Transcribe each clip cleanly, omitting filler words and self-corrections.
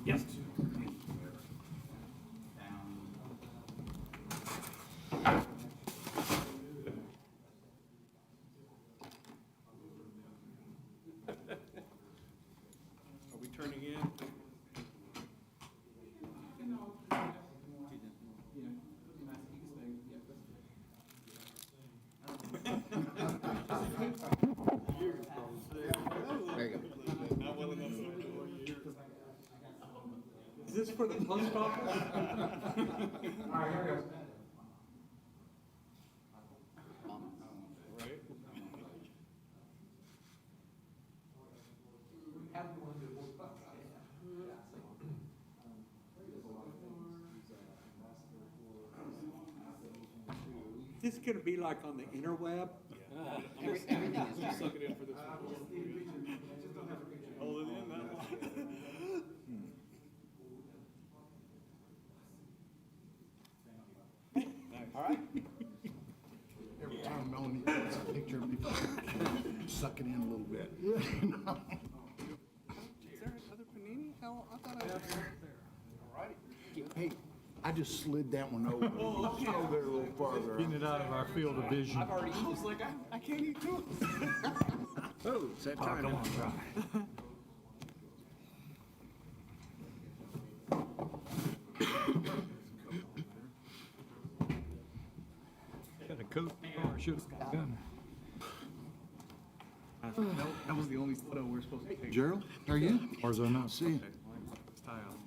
Yes. Are we turning in? Is this for the post office? Is this gonna be like on the interweb? Everything is Just suck it in for this one. Hold it in that long. All right. Every time Melanie takes a picture of me, suck it in a little bit. Is there another panini? Hell, I thought I was there. Hey, I just slid that one over. Oh, okay. Over there a little farther. Getting it out of our field of vision. I was like, I can't eat two. Oh, it's that time. Come on, try. Got a coat, or should have got a gun. That was the only photo we were supposed to take. Gerald, are you? Or is I not? See you. Let's tie up.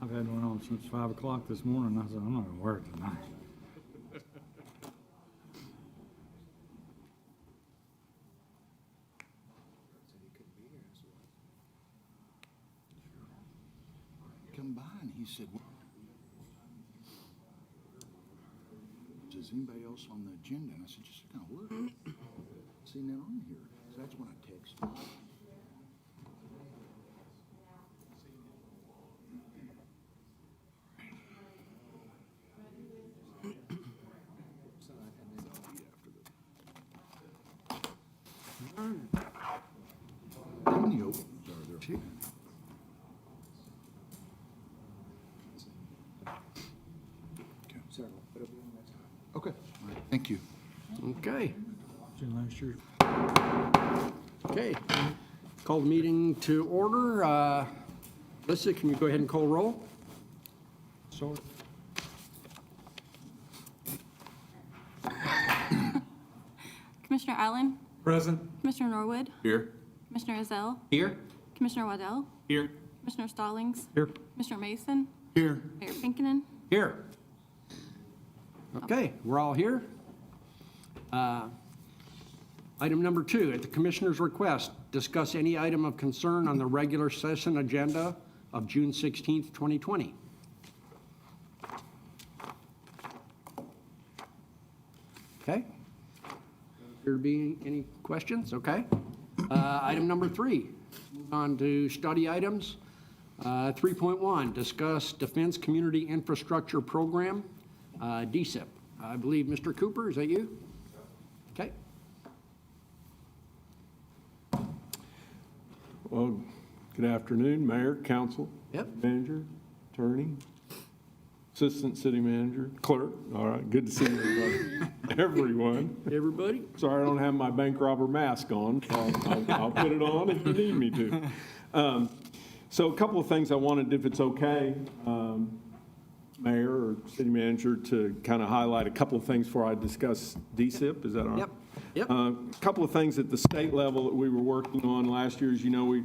I've had one on since 5 o'clock this morning. I said, I'm not gonna wear it tonight. Come by and he said, is anybody else on the agenda? And I said, just kind of look. Seen that on here. So that's when I texted him. How many opens are there? Two. Okay, all right, thank you. Okay, Seen last year. okay. Call the meeting to order. Alyssa, can you go ahead and call roll? Sort. Commissioner Allen, Present. Commissioner Norwood, Here. Commissioner Ezell, Here. Commissioner Waddell, Here. Commissioner Stallings, Here. Commissioner Mason, Here. Mayor Pinkinen. Here. Okay, we're all here. Item number 2, at the Commissioner's request, discuss any item of concern on the regular session agenda of June 16th, 2020. Okay. There be any questions? Okay. Item number 3, move on to study items. 3.1, discuss Defense Community Infrastructure Program, DCIP. I believe, Mr. Cooper, is that you? Okay. Well, good afternoon, Mayor, Council. Yep. Manager, Attorney, Assistant City Manager, Clerk. All right, good to see everybody. Everyone. Everybody? Sorry I don't have my bank robber mask on. I'll put it on if you need me to. So a couple of things I wanted, if it's okay, Mayor or City Manager, to kind of highlight a couple of things before I discuss DCIP. Is that all right? Yep. Yep. A couple of things at the state level that we were working on last year. As you know,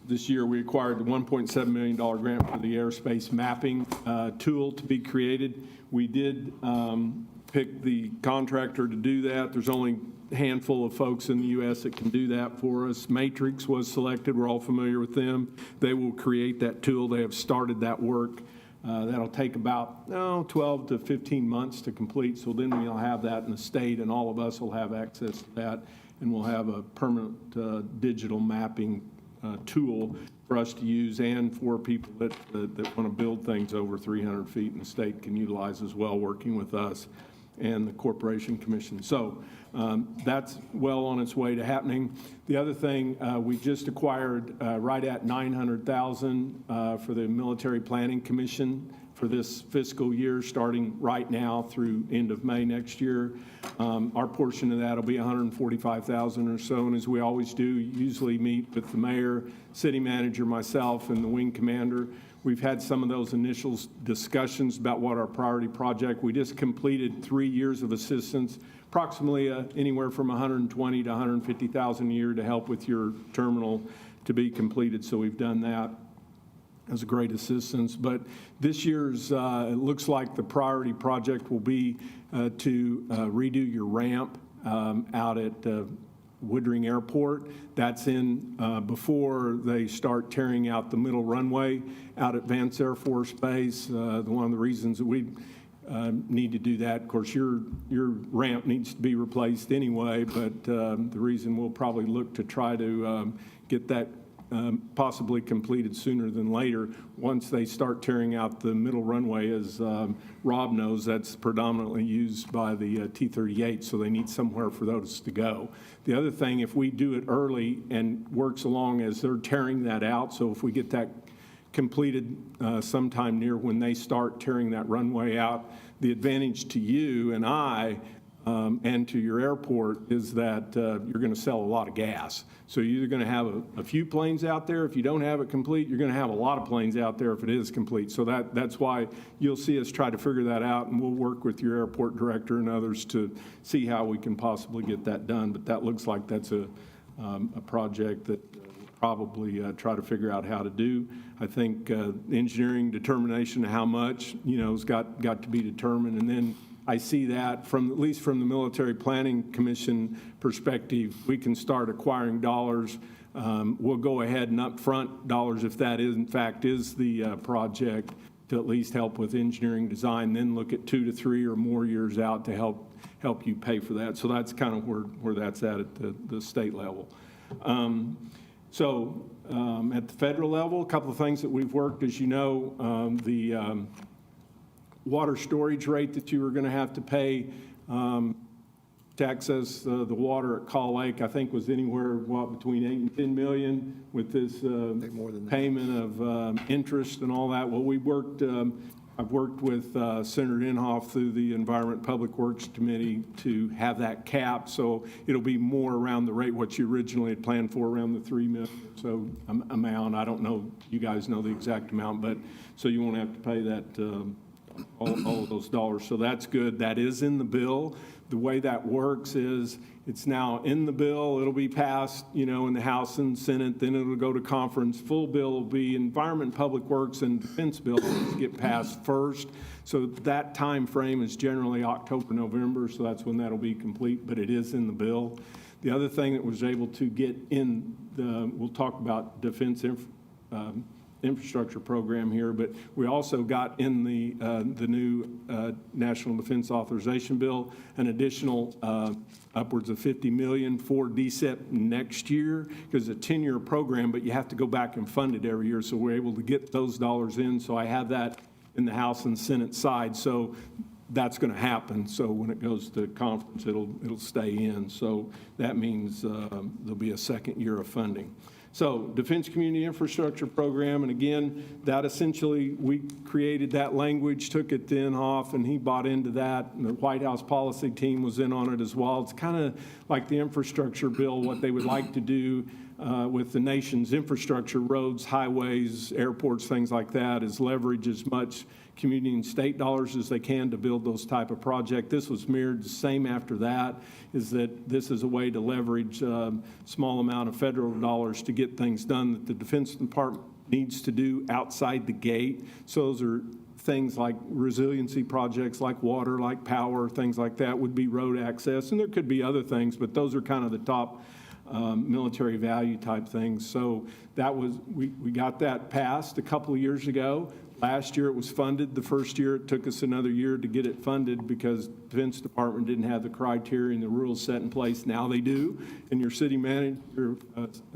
this year we acquired the $1.7 million grant for the airspace mapping tool to be created. We did pick the contractor to do that. There's only a handful of folks in the U.S. that can do that for us. Matrix was selected. We're all familiar with them. They will create that tool. They have started that work. That'll take about 12 to 15 months to complete. So then we'll have that in the state, and all of us will have access to that, and we'll have a permanent digital mapping tool for us to use, and for people that want to build things over 300 feet in the state can utilize as well, working with us. and the Corporation Commission. So that's well on its way to happening. The other thing, we just acquired right at $900,000 for the Military Planning Commission for this fiscal year, starting right now through end of May next year. Our portion of that will be $145,000 or so, and as we always do, usually meet with the mayor, city manager, myself, and the wing commander. We've had some of those initial discussions about what our priority project. We just completed 3 years of assistance, approximately anywhere from $120,000 to $150,000 a year to help with your terminal to be completed. So we've done that as a great assistance. But this year's, it looks like the priority project will be to redo your ramp out at Woodring Airport. That's in before they start tearing out the middle runway out at Vance Air Force Base. One of the reasons that we need to do that, of course, your ramp needs to be replaced anyway, but the reason we'll probably look to try to get that possibly completed sooner than later. Once they start tearing out the middle runway, as Rob knows, that's predominantly used by the T-38, so they need somewhere for those to go. The other thing, if we do it early and works along as they're tearing that out, so if we get that completed sometime near when they start tearing that runway out, the advantage to you and I and to your airport is that you're going to sell a lot of gas. So you're either going to have a few planes out there. If you don't have it complete, you're going to have a lot of planes out there if it is complete. So that's why you'll see us try to figure that out, and we'll work with your airport director and others to see how we can possibly get that done. But that looks like that's a project that we'll probably try to figure out how to do. I think engineering determination of how much, has got to be determined, and then I see that from, at least from the Military Planning Commission perspective, we can start acquiring dollars. We'll go ahead and upfront dollars if that is, in fact, is the project to at least help with engineering design, then look at 2 to 3 or more years out to help you pay for that. So that's kind of where that's at the state level. At the federal level, a couple of things that we've worked, as you know, the water storage rate that you were going to have to pay to access the water at Call Lake, I think was anywhere, between $8 and $10 million with this payment of interest and all that. Well, I've worked with Senator Inhofe through the Environment Public Works Committee to have that cap, so it'll be more around the rate what you originally had planned for, around the $3 million so amount. I don't know, you guys know the exact amount, but so you won't have to pay that all of those dollars. So that's good. That is in the bill. The way that works is it's now in the bill. It'll be passed, in the House and Senate. Then it'll go to conference. Full bill will be Environment, Public Works, and Defense bill get passed first. So that time frame is generally October, November. So that's when that'll be complete. But it is in the bill. The other thing that was able to get in we'll talk about defense infrastructure program here, but we also got in the new National Defense Authorization Bill an additional upwards of $50 million for DCIP next year, because it's a 10-year program, but you have to go back and fund it every year. So we're able to get those dollars in. So I have that in the House and Senate side. So that's going to happen. So when it goes to conference, it'll stay in. So that means there'll be a second year of funding. So Defense Community Infrastructure Program, and again, that essentially, we created that language, took it to Inhofe, and he bought into that, and the White House policy team was in on it as well. It's kind of like the infrastructure bill, what they would like to do with the nation's infrastructure, roads, highways, airports, things like that, is leverage as much community and state dollars as they can to build those type of projects. This was mirrored the same after that, is that this is a way to leverage small amount of federal dollars to get things done that the Defense Department needs to do outside the gate. So those are things like resiliency projects, like water, like power, things like that would be road access. And there could be other things, but those are kind of the top military value type things. So that was, we got that passed a couple of years ago. Last year it was funded. The first year it took us another year to get it funded because the Defense Department didn't have the criteria and the rules set in place. Now they do. And your city manager,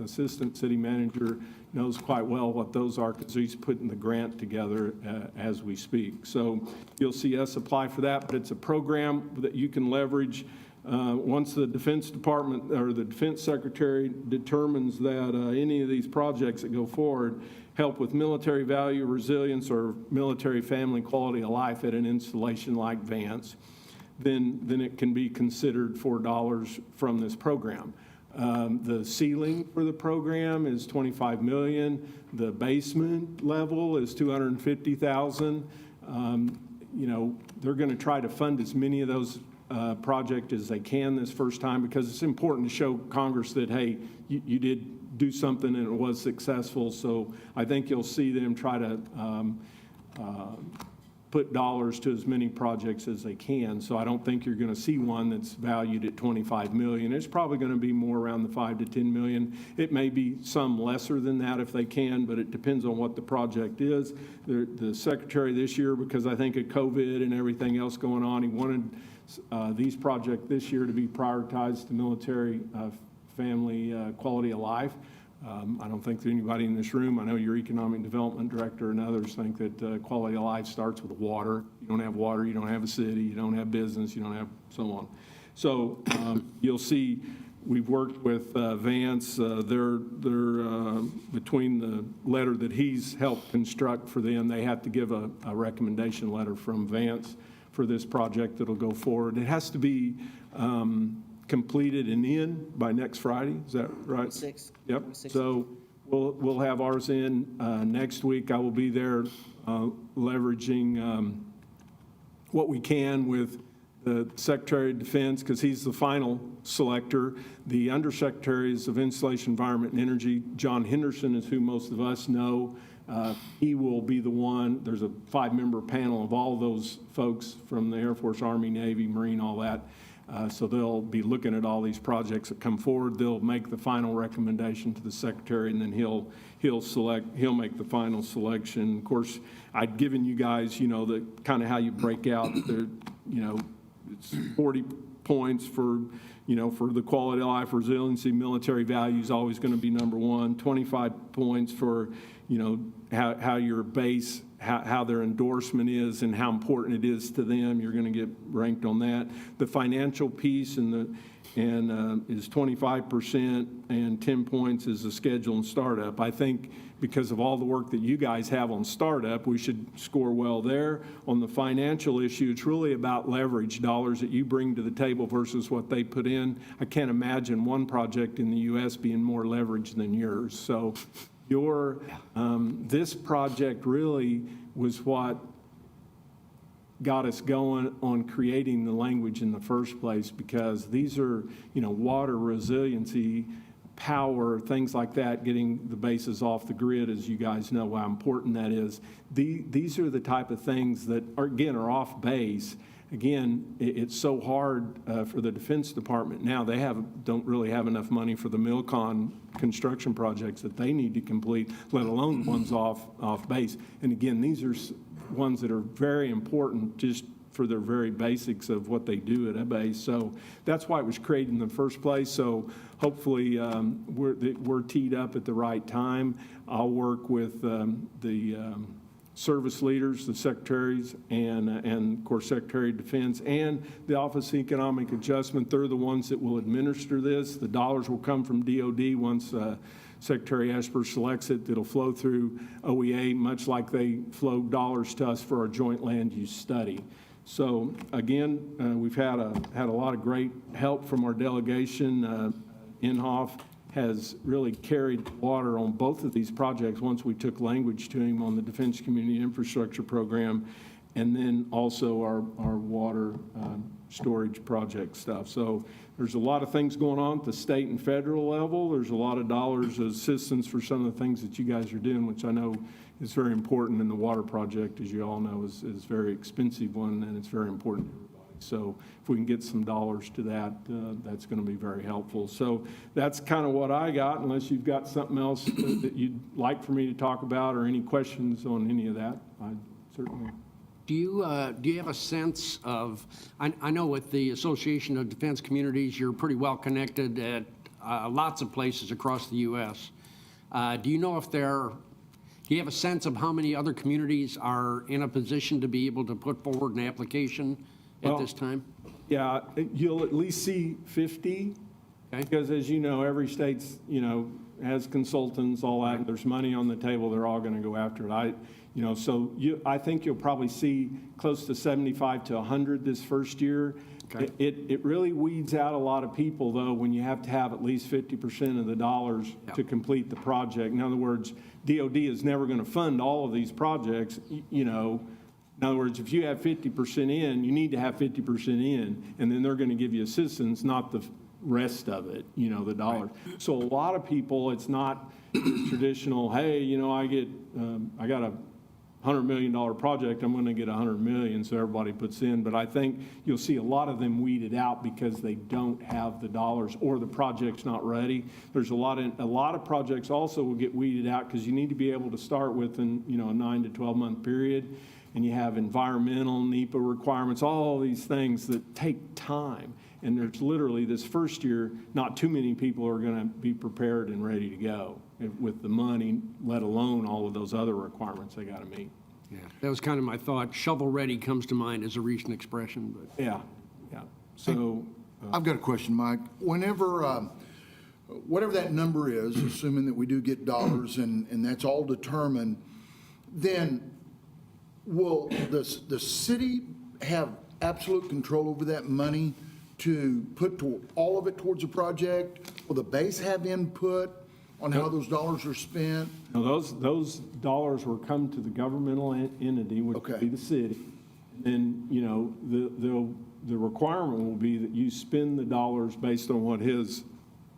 assistant city manager knows quite well what those are because he's putting the grant together as we speak. So you'll see us apply for that, but it's a program that you can leverage. Once the Defense Department or the Defense Secretary determines that any of these projects that go forward help with military value, resilience, or military family quality of life at an installation like Vance, then it can be considered for dollars from this program. The ceiling for the program is $25 million. The basement level is $250,000. You know, they're going to try to fund as many of those projects as they can this first time because it's important to show Congress that, hey, you did do something and it was successful. So I think you'll see them try to put dollars to as many projects as they can. So I don't think you're going to see one that's valued at $25 million. It's probably going to be more around the $5 to $10 million. It may be some lesser than that if they can, but it depends on what the project is. The Secretary this year, because I think of COVID and everything else going on, he wanted these projects this year to be prioritized to military family quality of life. I don't think that anybody in this room, I know your economic development director and others think that quality of life starts with water. You don't have water, you don't have a city, you don't have business, you don't have so on. So you'll see we've worked with Vance. They're between the letter that he's helped construct for them, they have to give a recommendation letter from Vance for this project that'll go forward. It has to be completed and in by next Friday. Is that right? 6. Yep. 6. So we'll have ours in next week. I will be there leveraging what we can with the Secretary of Defense because he's the final selector. The Undersecretaries of Installation, Environment, and Energy, John Henderson is who most of us know. He will be the one. There's a 5-member panel of all those folks from the Air Force, Army, Navy, Marine, all that. So they'll be looking at all these projects that come forward. They'll make the final recommendation to the Secretary, and then he'll make the final selection. Of course, I'd given you guys, you know, the kind of how you break out the, you know, it's 40 points for, you know, for the quality of life, resiliency, military values always going to be number one. 25 points for, you know, how your base, how their endorsement is and how important it is to them. You're going to get ranked on that. The financial piece is 25%, and 10 points is the schedule and startup. I think because of all the work that you guys have on startup, we should score well there. On the financial issue, it's really about leverage, dollars that you bring to the table versus what they put in. I can't imagine one project in the U.S. being more leveraged than yours. So this project really was what got us going on creating the language in the first place, because these are, you know, water resiliency, power, things like that, getting the bases off the grid, as you guys know how important that is. These are the type of things that are, again, are off base. Again, it's so hard for the Defense Department now. They don't really have enough money for the Milcon construction projects that they need to complete, let alone ones off base. And again, these are ones that are very important just for their very basics of what they do at a base. So that's why it was created in the first place. So hopefully we're teed up at the right time. I'll work with the service leaders, the secretaries, and of course Secretary of Defense and the Office of Economic Adjustment. They're the ones that will administer this. The dollars will come from DOD once Secretary Esper selects it. It'll flow through OEA, much like they flow dollars to us for our joint land use study. So again, we've had a lot of great help from our delegation. Inhofe has really carried water on both of these projects once we took language to him on the Defense Community Infrastructure Program, and then also our water storage project stuff. So there's a lot of things going on at the state and federal level. There's a lot of dollars of assistance for some of the things that you guys are doing, which I know is very important. And the water project, as you all know, is a very expensive one, and it's very important to everybody. So if we can get some dollars to that, that's going to be very helpful. So that's kind of what I got, unless you've got something else that you'd like for me to talk about or any questions on any of that, I certainly. Do you have a sense of, I know with the Association of Defense Communities, you're pretty well connected at lots of places across the U.S. Do you know if do you have a sense of how many other communities are in a position to be able to put forward an application at Well, this time? Yeah, you'll at least see 50, Okay. because as you know, every state's, has consultants, all that, and there's money on the table, they're all going to go after it. I think you'll probably see close to 75 to 100 this first year. Okay. It really weeds out a lot of people, though, when you have to have at least 50% of the dollars to complete the project. In other words, DOD is never going to fund all of these projects, In other words, if you have 50% in, you need to have 50% in, and then they're going to give you assistance, not the rest of it, the dollars. Right. So a lot of people, it's not traditional, hey, I got a $100 million project, I'm going to get $100 million, so everybody puts in. But I think you'll see a lot of them weeded out because they don't have the dollars or the project's not ready. There's a lot of projects also will get weeded out because you need to be able to start within, a 9 to 12 month period. And you have environmental, NEPA requirements, all these things that take time. And there's literally this first year, not too many people are going to be prepared and ready to go with the money, let alone all of those other requirements they got to meet. Yeah, that was kind of my thought. Shovel-ready comes to mind as a recent expression, but. Yeah. So. I've got a question, Mike. Whenever, whatever that number is, assuming that we do get dollars and that's all determined, then will the city have absolute control over that money to put all of it towards a project? Will the base have input on how those dollars are spent? No, those dollars will come to the governmental entity, which would be the city. And, the requirement will be that you spend the dollars based on what his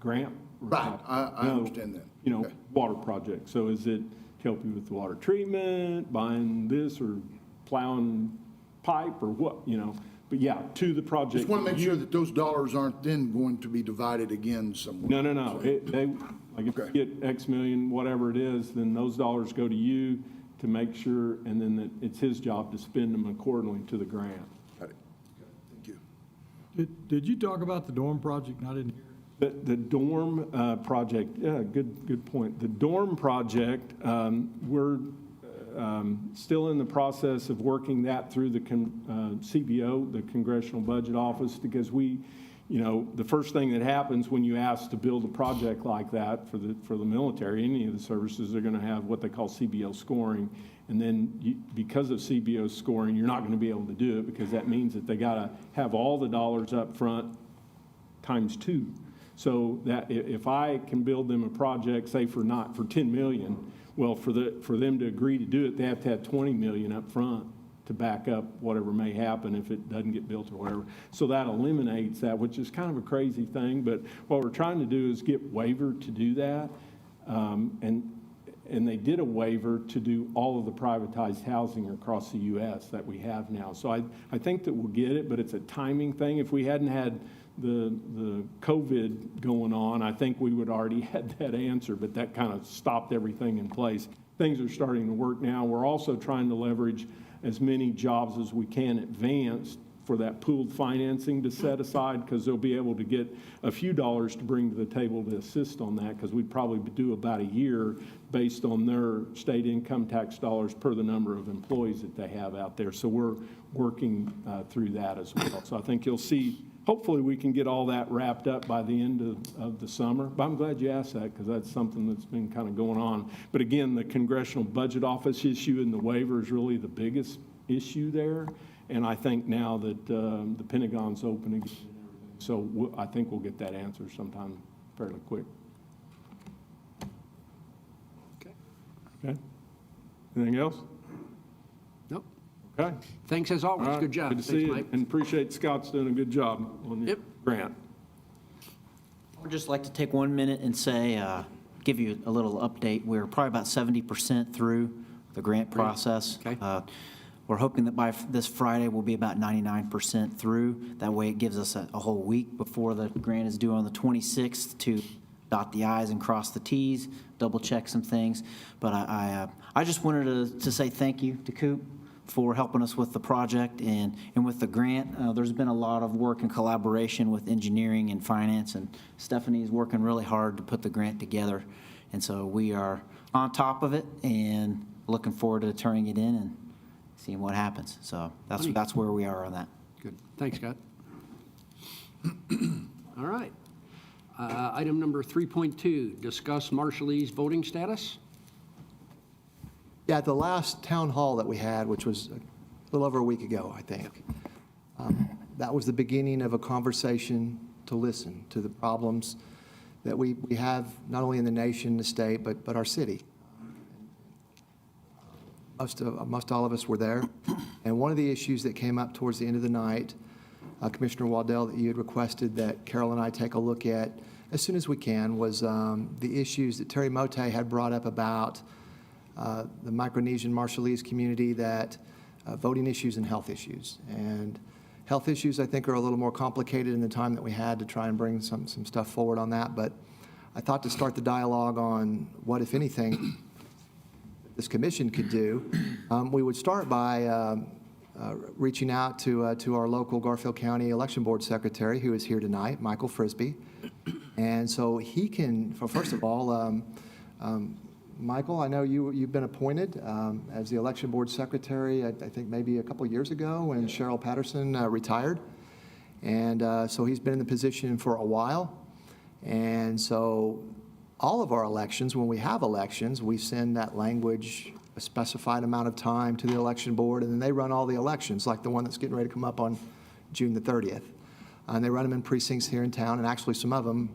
grant. Right, I understand that. Okay. Water project. So is it help you with water treatment, buying this, or plowing pipe, or what, But yeah, to the project. Just want to make sure that those dollars aren't then going to be divided again somewhere. No. If you get X million, whatever it is, then those dollars go to you to make sure, and then it's his job to spend them accordingly to the grant. Got it. Thank you. Did you talk about the dorm project? I didn't hear. The dorm project, yeah, good point. The dorm project, we're still in the process of working that through the CBO, the Congressional Budget Office, because the first thing that happens when you ask to build a project like that for the military, any of the services, they're going to have what they call CBO scoring. And then because of CBO scoring, you're not going to be able to do it, because that means that they got to have all the dollars up front times 2. So that if I can build them a project, say for 10 million, well, for them to agree to do it, they have to have 20 million up front to back up whatever may happen if it doesn't get built or whatever. So that eliminates that, which is kind of a crazy thing. But what we're trying to do is get waiver to do that. And they did a waiver to do all of the privatized housing across the U.S. that we have now. So I think that we'll get it, but it's a timing thing. If we hadn't had the COVID going on, I think we would already had that answer, but that kind of stopped everything in place. Things are starting to work now. We're also trying to leverage as many jobs as we can advanced for that pooled financing to set aside, because they'll be able to get a few dollars to bring to the table to assist on that, because we'd probably do about a year based on their state income tax dollars per the number of employees that they have out there. So we're working through that as well. So I think you'll see, hopefully we can get all that wrapped up by the end of the summer. But I'm glad you asked that, because that's something that's been kind of going on. But again, the Congressional Budget Office issue and the waiver is really the biggest issue there. And I think now that the Pentagon's open again, so I think we'll get that answer sometime fairly quick. Okay. Anything else? Nope. Okay. Thanks as always. All right. Good job. Good to Thanks, see you, Mike. and appreciate Scott's doing a good job on the grant. I would just like to take 1 minute and say, give you a little update. We're probably about 70% through the grant process. Okay. We're hoping that by this Friday, we'll be about 99% through. That way it gives us a whole week before the grant is due on the 26th to dot the i's and cross the t's, double check some things. But I just wanted to say thank you to Coop for helping us with the project and with the grant. There's been a lot of work and collaboration with engineering and finance, and Stephanie's working really hard to put the grant together. And so we are on top of it and looking forward to turning it in and seeing what happens. So that's where we are on that. Good. Thanks, Scott. All right. Item number 3.2, discuss Marshallese voting status. Yeah, at the last town hall that we had, which was a little over a week ago, I think, that was the beginning of a conversation to listen to the problems that we have not only in the nation, the state, but our city. Most all of us were there. And one of the issues that came up towards the end of the night, Commissioner Waddell, that you had requested that Carol and I take a look at as soon as we can, was the issues that Terry Mote had brought up about the Micronesian Marshallese community, that voting issues and health issues. And health issues, I think, are a little more complicated in the time that we had to try and bring some stuff forward on that. But I thought to start the dialogue on what, if anything, this commission could do, we would start by reaching out to our local Garfield County Election Board Secretary, who is here tonight, Michael Frisbee. And so he can, first of all, Michael, I know you've been appointed as the Election Board Secretary, I think maybe a couple years ago when Cheryl Patterson retired. And so he's been in the position for a while. And so all of our elections, when we have elections, we send that language a specified amount of time to the election board, and then they run all the elections, like the one that's getting ready to come up on June the 30th. And they run them in precincts here in town, and actually some of them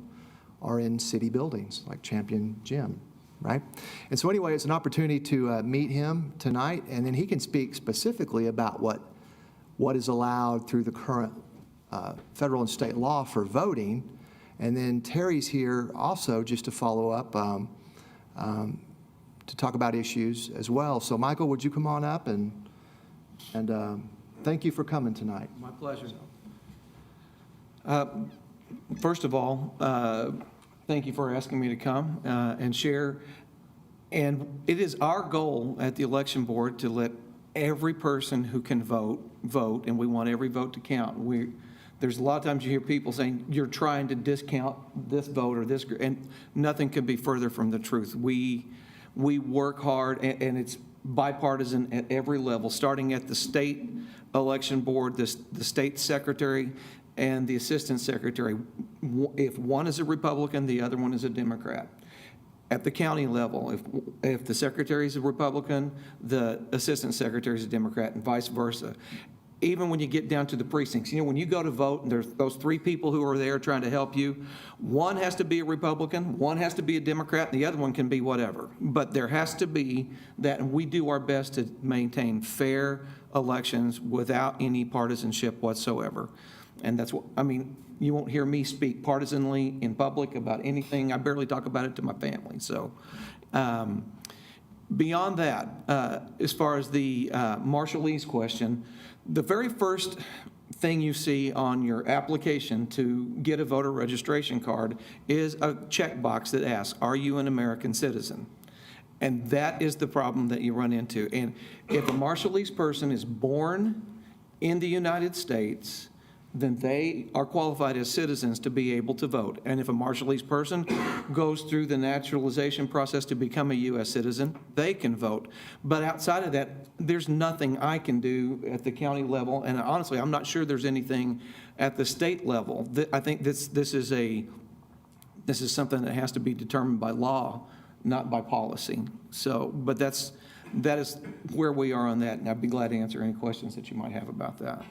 are in city buildings, like Champion Gym, right? And so anyway, it's an opportunity to meet him tonight, and then he can speak specifically about what is allowed through the current federal and state law for voting. And then Terry's here also just to follow up to talk about issues as well. So Michael, would you come on up, and thank you for coming tonight. My pleasure. First of all, thank you for asking me to come and share. And it is our goal at the election board to let every person who can vote, and we want every vote to count. There's a lot of times you hear people saying, you're trying to discount this vote or this, and nothing could be further from the truth. We work hard, and it's bipartisan at every level, starting at the state election board, the state secretary, and the assistant secretary. If one is a Republican, the other one is a Democrat. At the county level, if the secretary is a Republican, the assistant secretary is a Democrat, and vice versa. Even when you get down to the precincts, when you go to vote and there's those three people who are there trying to help you, one has to be a Republican, one has to be a Democrat, and the other one can be whatever. But there has to be that, and we do our best to maintain fair elections without any partisanship whatsoever. And that's what, you won't hear me speak partisanly in public about anything. I barely talk about it to my family. So beyond that, as far as the Marshallese question, the very first thing you see on your application to get a voter registration card is a checkbox that asks, are you an American citizen? And that is the problem that you run into. And if a Marshallese person is born in the United States, then they are qualified as citizens to be able to vote. And if a Marshallese person goes through the naturalization process to become a U.S. citizen, they can vote. But outside of that, there's nothing I can do at the county level, and honestly, I'm not sure there's anything at the state level. I think this is something that has to be determined by law, not by policy. So, but that is where we are on that, and I'd be glad to answer any questions that you might have about that.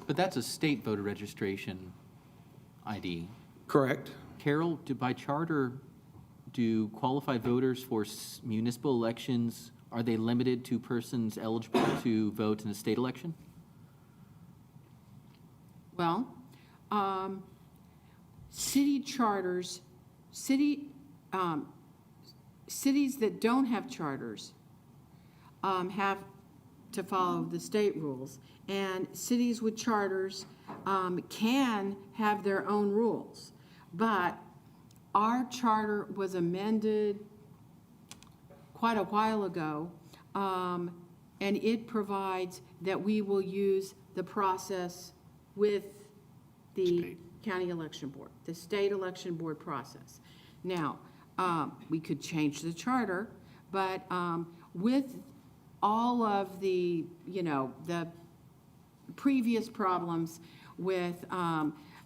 But that's a state voter registration ID. Correct. Carol, by charter, do qualified voters for municipal elections, are they limited to persons eligible to vote in a state election? Well, city charters, cities that don't have charters have to follow the state rules. And cities with charters can have their own rules. But our charter was amended quite a while ago, and it provides that we will use the process with the county election board, the state election board process. Now, we could change the charter, but with all of the, the previous problems with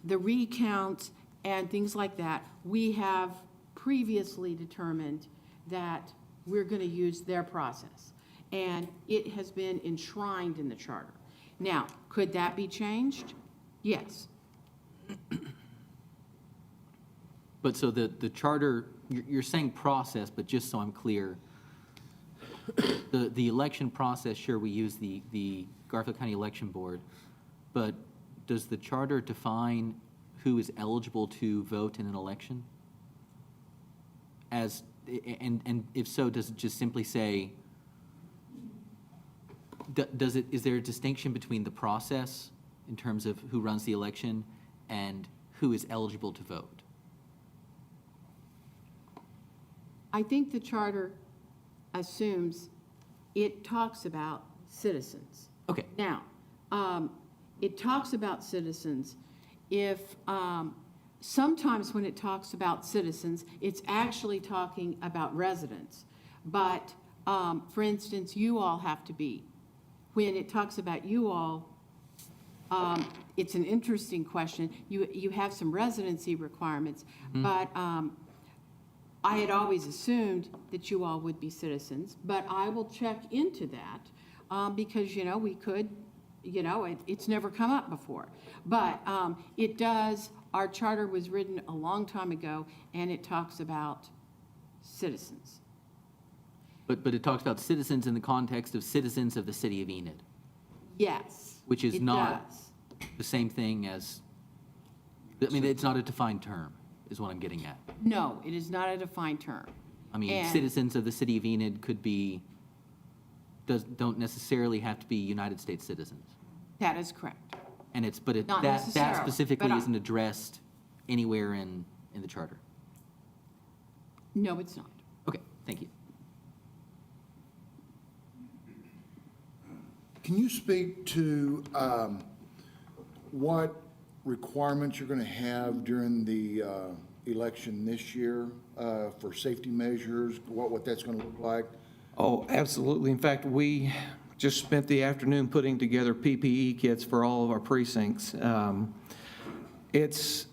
the recounts and things like that, we have previously determined that we're going to use their process. And it has been enshrined in the charter. Now, could that be changed? Yes. But so the charter, you're saying process, but just so I'm clear, the election process, sure, we use the Garfield County Election Board, but does the charter define who is eligible to vote in an election? And if so, does it just simply say, is there a distinction between the process in terms of who runs the election and who is eligible to vote? I think the charter assumes it talks about citizens. Okay. Now, it talks about citizens if, sometimes when it talks about citizens, it's actually talking about residents. But, for instance, you all have to be. When it talks about you all, it's an interesting question. You have some residency requirements, but I had always assumed that you all would be citizens, but I will check into that because, we could, it's never come up before. But it does, our charter was written a long time ago, and it talks about citizens. But it talks about citizens in the context of citizens of the city of Enid. Yes. Which is it not does. the same thing as, it's not a defined term, is what I'm getting at. No, it is not a defined term. I mean, And- citizens of the city of Enid could be, don't necessarily have to be United States citizens. That is correct. And Not that necessarily, specifically but isn't addressed anywhere in the charter. No, it's not. Okay, thank you. Can you speak to what requirements you're going to have during the election this year for safety measures, what that's going to look like? Oh, absolutely. In fact, we just spent the afternoon putting together PPE kits for all of our precincts. It's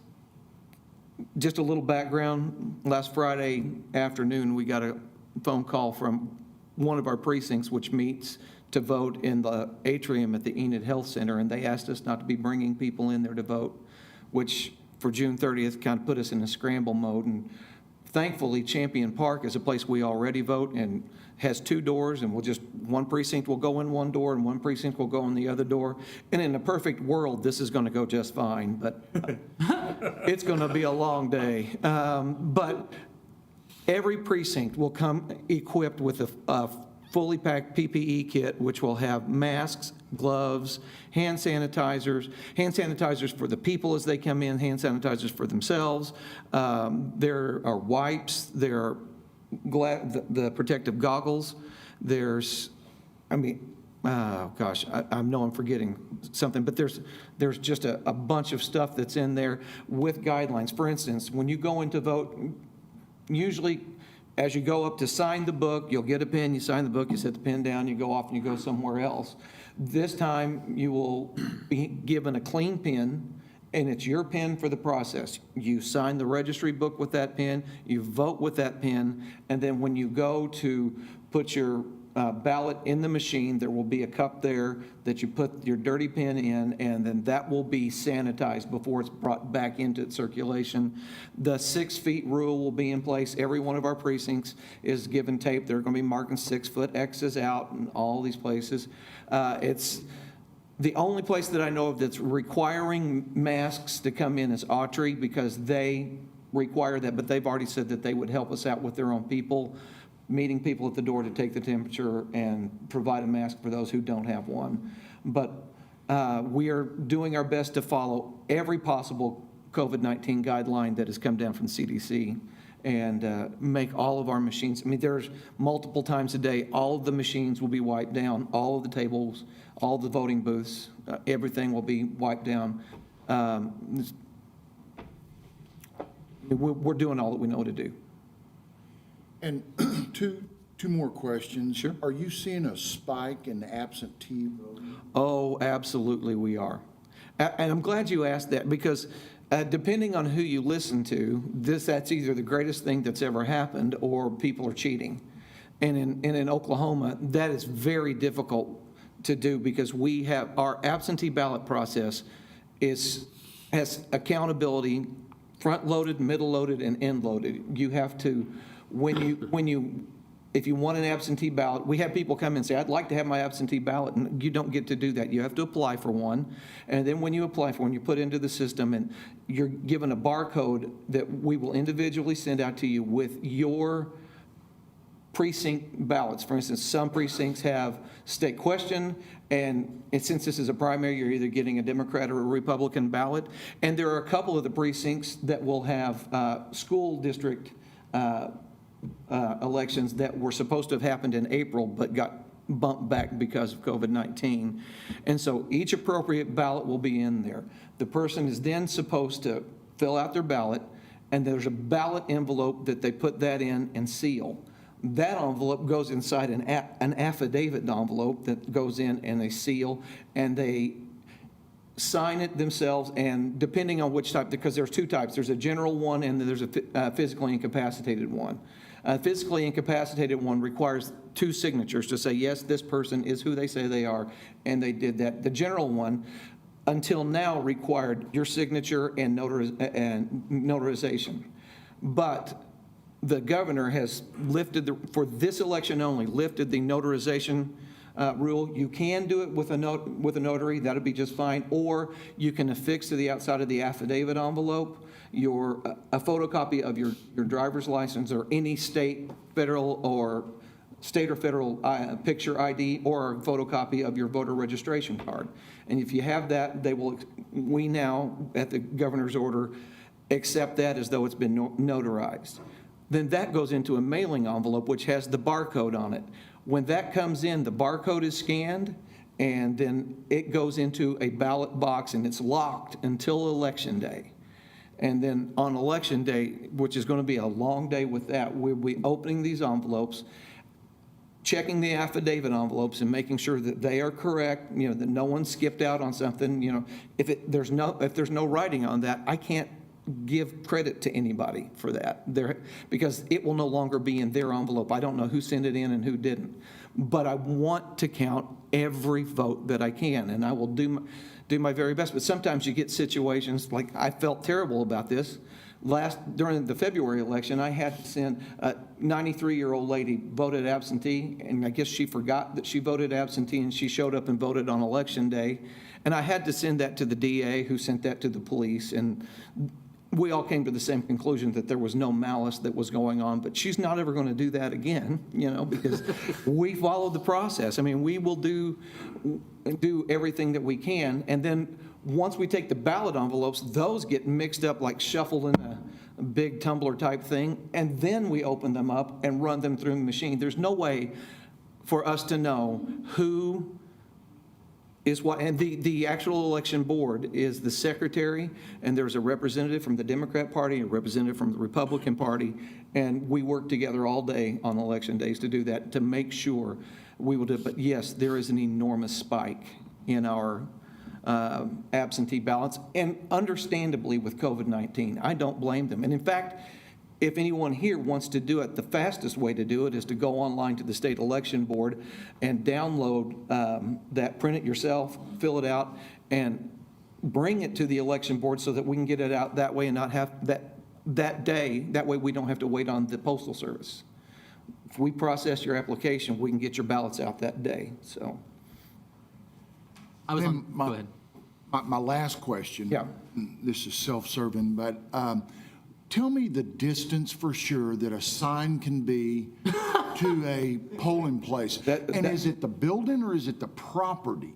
just a little background. Last Friday afternoon, we got a phone call from one of our precincts, which meets to vote in the atrium at the Enid Health Center, and they asked us not to be bringing people in there to vote, which for June 30th kind of put us in a scramble mode. And thankfully, Champion Park is a place we already vote and has 2 doors, and one precinct will go in one door and one precinct will go in the other door. And in a perfect world, this is going to go just fine, but it's going to be a long day. But every precinct will come equipped with a fully packed PPE kit, which will have masks, gloves, hand sanitizers for the people as they come in, hand sanitizers for themselves. There are wipes, there are the protective goggles. There's, I know I'm forgetting something, but there's just a bunch of stuff that's in there with guidelines. For instance, when you go in to vote, usually as you go up to sign the book, you'll get a pen, you sign the book, you set the pen down, you go off and you go somewhere else. This time, you will be given a clean pen, and it's your pen for the process. You sign the registry book with that pen, you vote with that pen, and then when you go to put your ballot in the machine, there will be a cup there that you put your dirty pen in, and then that will be sanitized before it's brought back into circulation. The 6 feet rule will be in place. Every one of our precincts is given tape. They're going to be marking 6-foot X's out in all these places. It's the only place that I know of that's requiring masks to come in is Autry, because they require that, but they've already said that they would help us out with their own people, meeting people at the door to take the temperature and provide a mask for those who don't have one. But we are doing our best to follow every possible COVID-19 guideline that has come down from CDC and make all of our machines, there's multiple times a day, all of the machines will be wiped down, all of the tables, all the voting booths, everything will be wiped down. We're doing all that we know to do. And two more questions. Sure. Are you seeing a spike in absentee voting? Oh, absolutely we are. And I'm glad you asked that because depending on who you listen to, that's either the greatest thing that's ever happened or people are cheating. And in Oklahoma, that is very difficult to do because we have, our absentee ballot process has accountability, front-loaded, middle-loaded, and end-loaded. You have to, if you want an absentee ballot, we have people come and say, I'd like to have my absentee ballot, and you don't get to do that. You have to apply for one, and then when you apply for one, you put it into the system, and you're given a barcode that we will individually send out to you with your precinct ballots. For instance, some precincts have state question, and since this is a primary, you're either getting a Democrat or a Republican ballot, and there are a couple of the precincts that will have school district elections that were supposed to have happened in April but got bumped back because of COVID-19. And so each appropriate ballot will be in there. The person is then supposed to fill out their ballot, and there's a ballot envelope that they put that in and seal. That envelope goes inside an affidavit envelope that goes in and they seal, and they sign it themselves, and depending on which type, because there's two types, there's a general one and then there's a physically incapacitated one. A physically incapacitated one requires two signatures to say, yes, this person is who they say they are, and they did that. The general one, until now, required your signature and notarization. But the governor has lifted, for this election only, lifted the notarization rule. You can do it with a notary, that'll be just fine, or you can affix to the outside of the affidavit envelope a photocopy of your driver's license or any state or federal picture ID, or a photocopy of your voter registration card. And if you have that, we now, at the governor's order, accept that as though it's been notarized. Then that goes into a mailing envelope, which has the barcode on it. When that comes in, the barcode is scanned, and then it goes into a ballot box, and it's locked until Election Day. And then on Election Day, which is going to be a long day with that, we'll be opening these envelopes, checking the affidavit envelopes and making sure that they are correct, that no one skipped out on something. If there's no writing on that, I can't give credit to anybody for that because it will no longer be in their envelope. I don't know who sent it in and who didn't, but I want to count every vote that I can, and I will do my very best. But sometimes you get situations like I felt terrible about this. During the February election, I had to send a 93-year-old lady voted absentee, and I guess she forgot that she voted absentee, and she showed up and voted on Election Day. And I had to send that to the DA, who sent that to the police, and we all came to the same conclusion that there was no malice that was going on, but she's not ever going to do that again, because we followed the process. I mean, we will do everything that we can, and then once we take the ballot envelopes, those get mixed up, like shuffled in a big tumbler type thing, and then we open them up and run them through the machine. There's no way for us to know who is what, and the actual election board is the secretary, and there's a representative from the Democrat Party, a representative from the Republican Party, and we work together all day on election days to do that, to make sure we will do it. But yes, there is an enormous spike in our absentee ballots, and understandably with COVID-19. I don't blame them. And in fact, if anyone here wants to do it, the fastest way to do it is to go online to the state election board and download that, print it yourself, fill it out, and bring it to the election board so that we can get it out that way and not have that day. That way we don't have to wait on the Postal Service. If we process your application, we can get your ballots out that day. So. Go ahead. My last question. Yeah. This is self-serving, but tell me the distance for sure that a sign can be to a polling place. Is it the building or is it the property?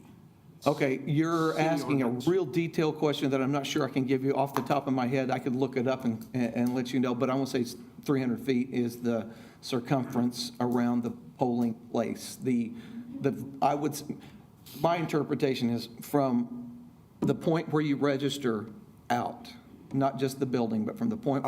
Okay, you're asking a real detailed question that I'm not sure I can give you off the top of my head. I could look it up and let you know, but I won't say it's 300 feet is the circumference around the polling place. My interpretation is from the point where you register out, not just the building, but from the point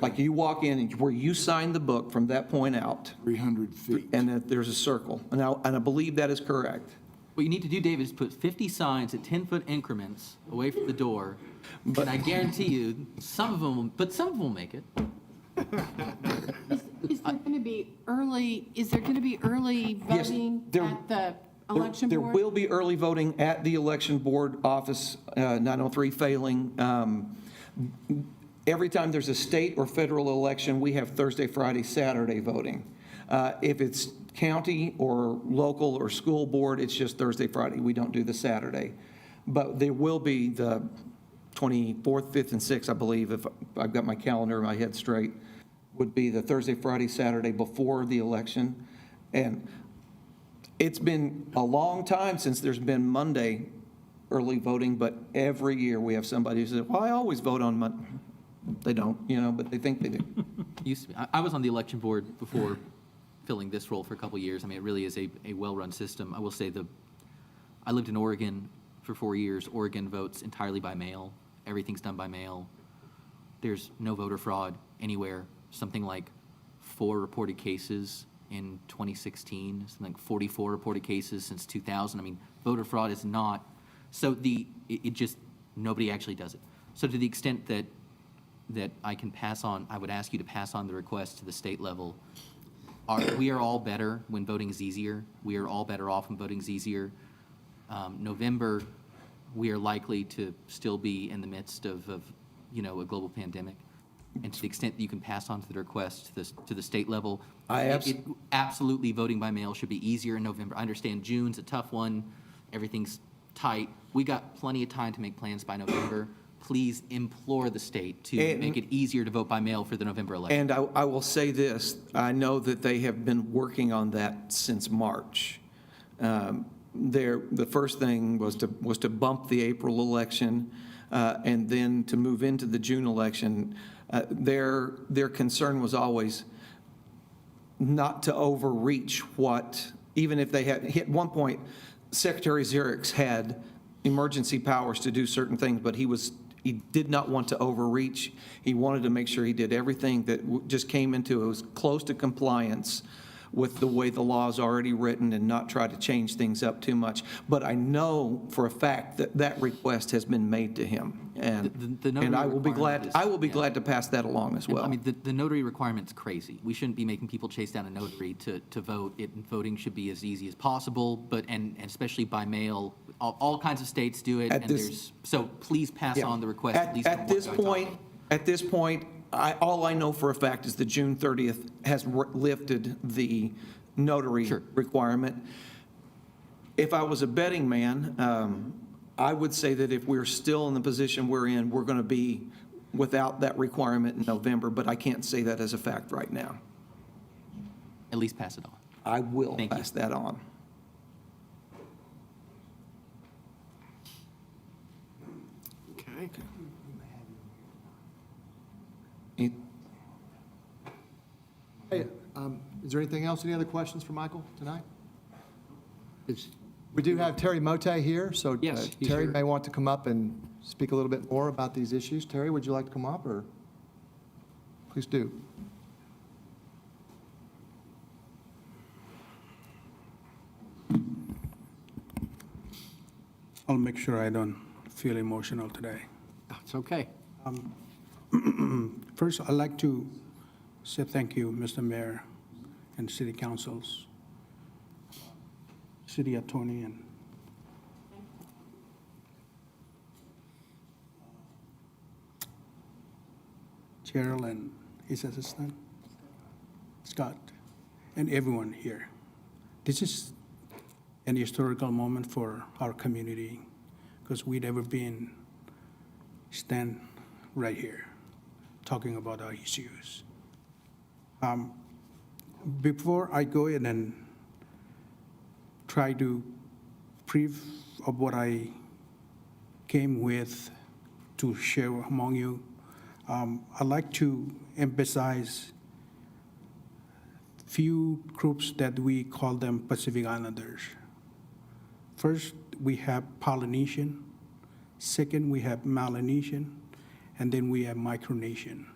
Like you walk in and where you sign the book from that point out, 300 feet. and that there's a circle. And I believe that is correct. What you need to do, David, is put 50 signs at 10-foot increments away from the door, and I guarantee you, some of them will make it. Is there going to be early, Yes, voting there- at the election There board? will be early voting at the election board office, 903 failing. Every time there's a state or federal election, we have Thursday, Friday, Saturday voting. If it's county or local or school board, it's just Thursday, Friday. We don't do the Saturday. But there will be the 24th, 5th, and 6th, I believe, if I've got my calendar in my head straight, would be the Thursday, Friday, Saturday before the election. And it's been a long time since there's been Monday early voting, but every year we have somebody who says, well, I always vote on Monday. They don't, but they think they do. Used to be. I was on the election board before filling this role for a couple of years. I mean, it really is a well-run system. I will say I lived in Oregon for 4 years. Oregon votes entirely by mail. Everything's done by mail. There's no voter fraud anywhere. Something like 4 reported cases in 2016, something like 44 reported cases since 2000. I mean, voter fraud is not, so it just, nobody actually does it. So to the extent that I can pass on, I would ask you to pass on the request to the state level. We are all better when voting is easier. We are all better off when voting is easier. November, we are likely to still be in the midst of a global pandemic. And to the extent that you can pass on to the request to the state level, absolutely voting by mail should be easier in November. I understand June's a tough one. Everything's tight. We got plenty of time to make plans by November. Please implore the state to make it easier to vote by mail for the November election. And I will say this, I know that they have been working on that since March. The first thing was to bump the April election, and then to move into the June election. Their concern was always not to overreach even if they had, at one point, Secretary Xerix had emergency powers to do certain things, but he did not want to overreach. He wanted to make sure he did everything that just came into, it was close to compliance with the way the law is already written and not try to change things up too much. But I know for a fact that request has been made to him. And The notary I will be requirement is- glad to pass that along as well. I mean, the notary requirement's crazy. We shouldn't be making people chase down a notary to vote. Voting should be as easy as possible, and especially by mail. All kinds of states do it, so please pass on the request. At this point, all I know for a fact is that June 30th has lifted the notary requirement. If I was a betting man, I would say that if we're still in the position we're in, we're going to be without that requirement in November, but I can't say that as a fact right now. At least pass it on. I will pass that on. Okay. Hey, is there anything else, any other questions for Michael tonight? It's- We do have Terry Mote here, so Yes, he's Terry here. may want to come up and speak a little bit more about these issues. Terry, would you like to come up, or? Please do. I'll make sure I don't feel emotional today. It's okay. First, I'd like to say thank you, Mr. Mayor and City Councils, City Attorney, and Cheryl and his assistant, Scott, and everyone here. This is an historical moment for our community because we'd ever been stand right here talking about our issues. Before I go in and try to brief of what I came with to share among you, I'd like to emphasize few groups that we call them Pacific Islanders. First, we have Polynesian. Second, we have Melanesian. And then we have Micronesian.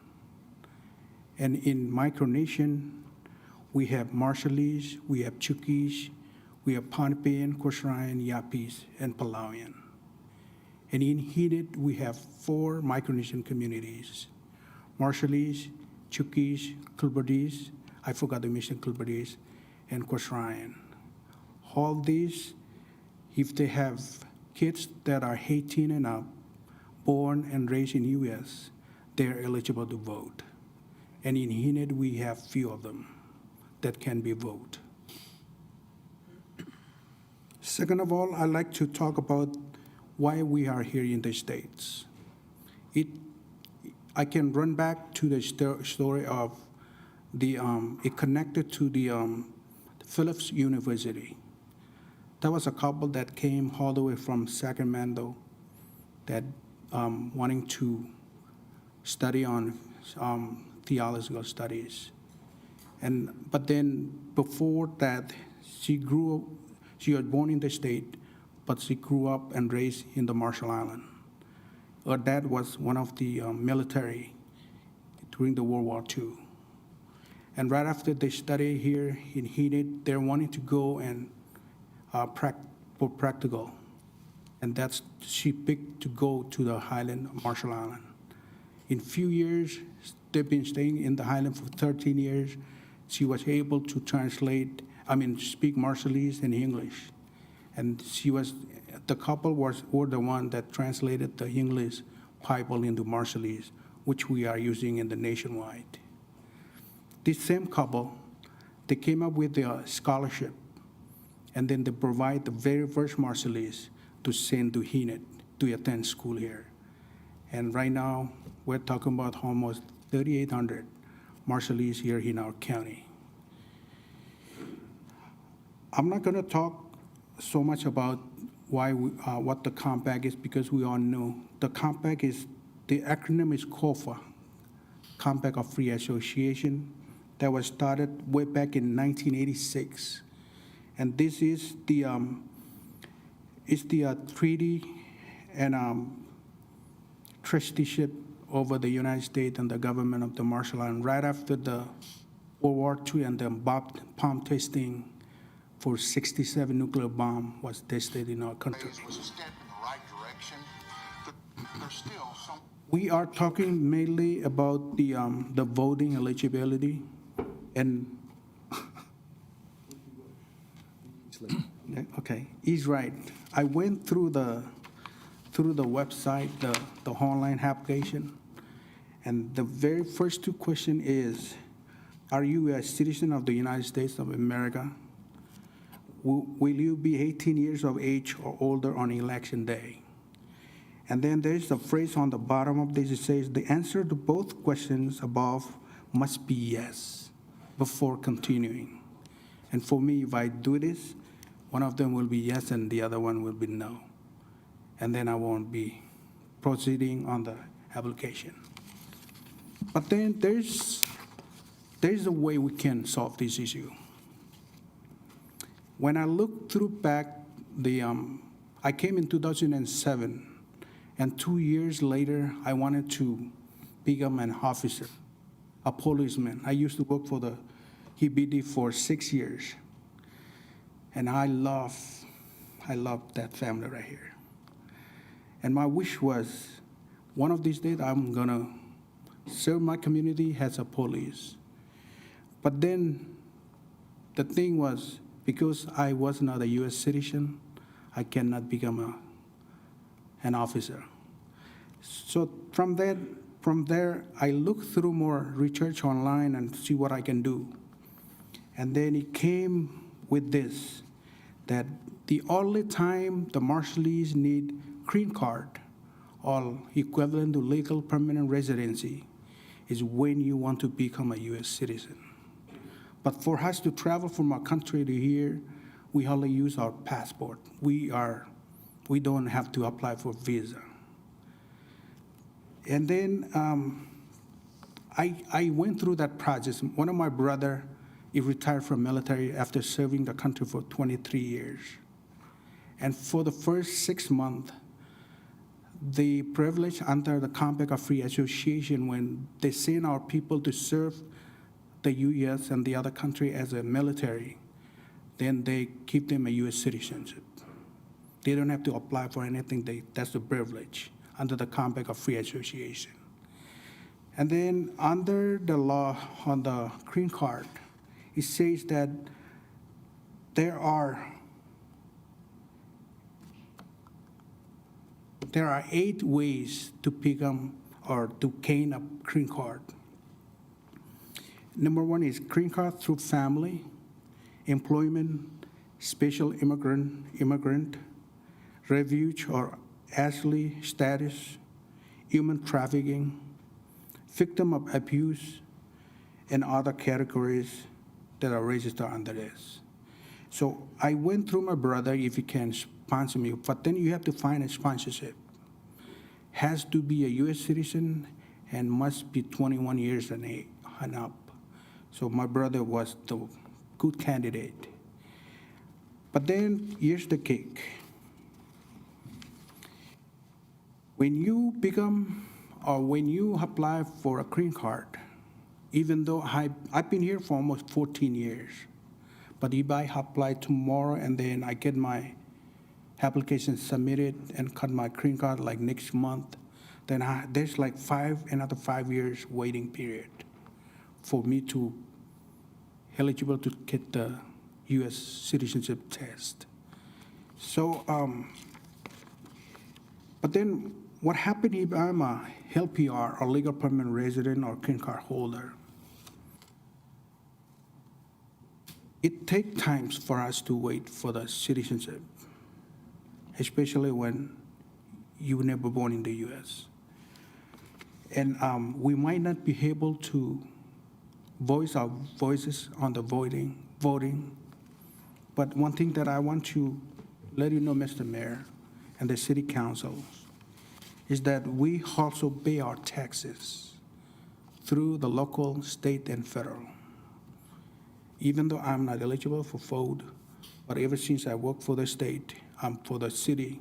And in Micronesian, we have Marshallese, we have Chuukese, we have Pohnpeian, Quechua, Yapese, and Palauian. And in Enid, we have 4 Micronesian communities: Marshallese, Chuukese, Kilberdese, I forgot to mention Kilberdese, and Quechua. All these, if they have kids that are 18 and up, born and raised in U.S., they're eligible to vote. And in Enid, we have few of them that can be voted. Second of all, I'd like to talk about why we are here in the States. I can run back to the story of it connected to the Phillips University. There was a couple that came all the way from Sacramento that wanting to study on theological studies. But then before that, she was born in the state, but she grew up and raised in the Marshall Islands. Her dad was one of the military during the World War II. And right after they studied here in Enid, they're wanting to go and for practical. And she picked to go to the Highland, Marshall Island. In few years, they've been staying in the Highland for 13 years. She was able to speak Marshallese and English. And the couple were the one that translated the English Bible into Marshallese, which we are using in the nationwide. This same couple, they came up with a scholarship, and then they provide the very first Marshallese to send to Enid to attend school here. And right now, we're talking about almost 3,800 Marshallese here in our county. I'm not going to talk so much about what the compact is, because we all know the compact the acronym is COFA, Compact of Free Association, that was started way back in 1986. And this is the treaty and trusteeship over the United States and the government of the Marshall Islands right after the World War II and the bomb testing for 67 nuclear bomb was tested in our country. Was a step in the right direction, but there's still some. We are talking mainly about the voting eligibility, and okay, he's right. I went through the website, the online application, and the very first 2 questions is, are you a citizen of the United States of America? Will you be 18 years of age or older on election day? And then there's a phrase on the bottom of this. It says, the answer to both questions above must be yes before continuing. And for me, if I do this, one of them will be yes and the other one will be no. And then I won't be proceeding on the application. But then there's a way we can solve this issue. When I look through back, I came in 2007, and 2 years later, I wanted to become an officer, a policeman. I used to work for the EBD for 6 years, and I love that family right here. And my wish was, one of these days, I'm gonna serve my community as a police. But then the thing was, because I was not a U.S. citizen, I cannot become an officer. So from there, I looked through more research online and see what I can do. And then it came with this, that the only time the Marshallese need green card, or equivalent to legal permanent residency, is when you want to become a U.S. citizen. But for us to travel from our country to here, we only use our passport. We don't have to apply for visa. And then I went through that process. One of my brother, he retired from military after serving the country for 23 years. And for the first 6 months, the privilege under the Compact of Free Association, when they send our people to serve the U.S. and the other country as a military, then they keep them a U.S. citizenship. They don't have to apply for anything. That's the privilege under the Compact of Free Association. And then under the law on the green card, it says that there are 8 ways to pick up or to gain a green card. Number 1 is green card through family, employment, special immigrant, refuge or asylum status, human trafficking, victim of abuse, and other categories that are registered under this. So I went through my brother if he can sponsor me, but then you have to find a sponsorship. Has to be a U.S. citizen and must be 21 years and up. So my brother was the good candidate. But then here's the kick. When you become, or when you apply for a green card, even though I've been here for almost 14 years, but if I apply tomorrow and then I get my application submitted and cut my green card like next month, then there's like another 5 years waiting period for me to eligible to get the U.S. citizenship test. So, but then what happened if I'm a LPR, or legal permanent resident, or green card holder? It takes time for us to wait for the citizenship, especially when you were never born in the U.S. And we might not be able to voice our voices on the voting. But one thing that I want to let you know, Mr. Mayor, and the city council, is that we also pay our taxes through the local, state, and federal. Even though I'm not eligible for vote, but ever since I work for the state, for the city,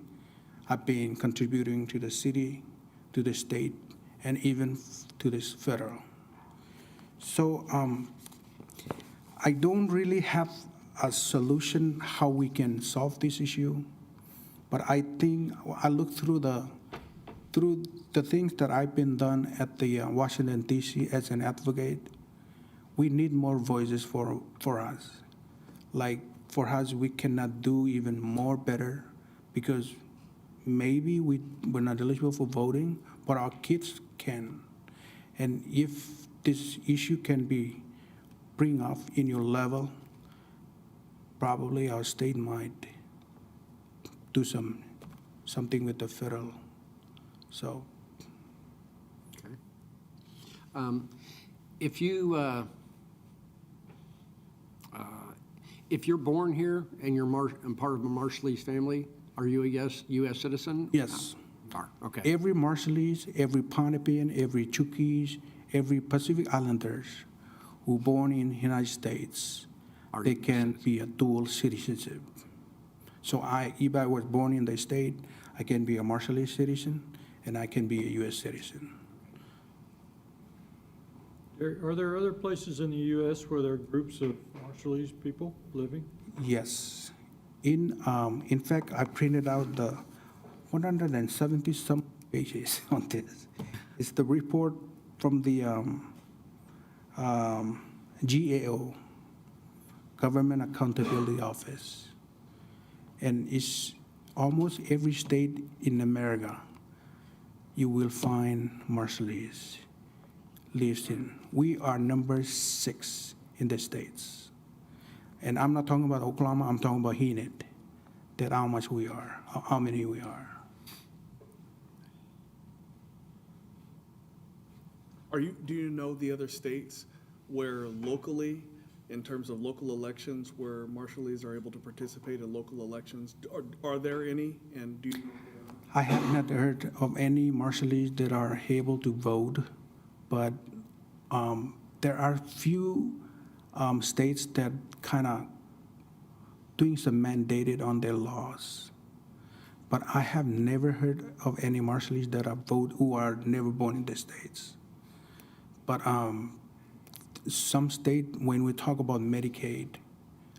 I've been contributing to the city, to the state, and even to this federal. So I don't really have a solution how we can solve this issue, but I think I look through the things that I've been done at the Washington, D.C. as an advocate. We need more voices for us. Like for us, we cannot do even more better because maybe we're not eligible for voting, but our kids can. And if this issue can be bring up in your level, probably our state might do something with the federal. So. Okay. If you're born here and you're part of a Marshallese family, are you a U.S. citizen? Yes. Are, okay. Every Marshallese, every Pohnpeian, every Chuukese, every Pacific Islanders who born in the United States, they can be a dual citizenship. So if I was born in the state, I can be a Marshallese citizen and I can be a U.S. citizen. Are there other places in the U.S. where there are groups of Marshallese people living? Yes. In fact, I printed out the 170-some pages on this. It's the report from the GAO, Government Accountability Office. And it's almost every state in America you will find Marshallese lives in. We are number 6 in the states. And I'm not talking about Oklahoma, I'm talking about Enid, that how much we are, how many we are. Do you know the other states where locally, in terms of local elections, where Marshallese are able to participate in local elections? Are there any, and do you know? I have not heard of any Marshallese that are able to vote, but there are few states that kind of doing some mandated on their laws. But I have never heard of any Marshallese that are vote who are never born in the States. But some state, when we talk about Medicaid,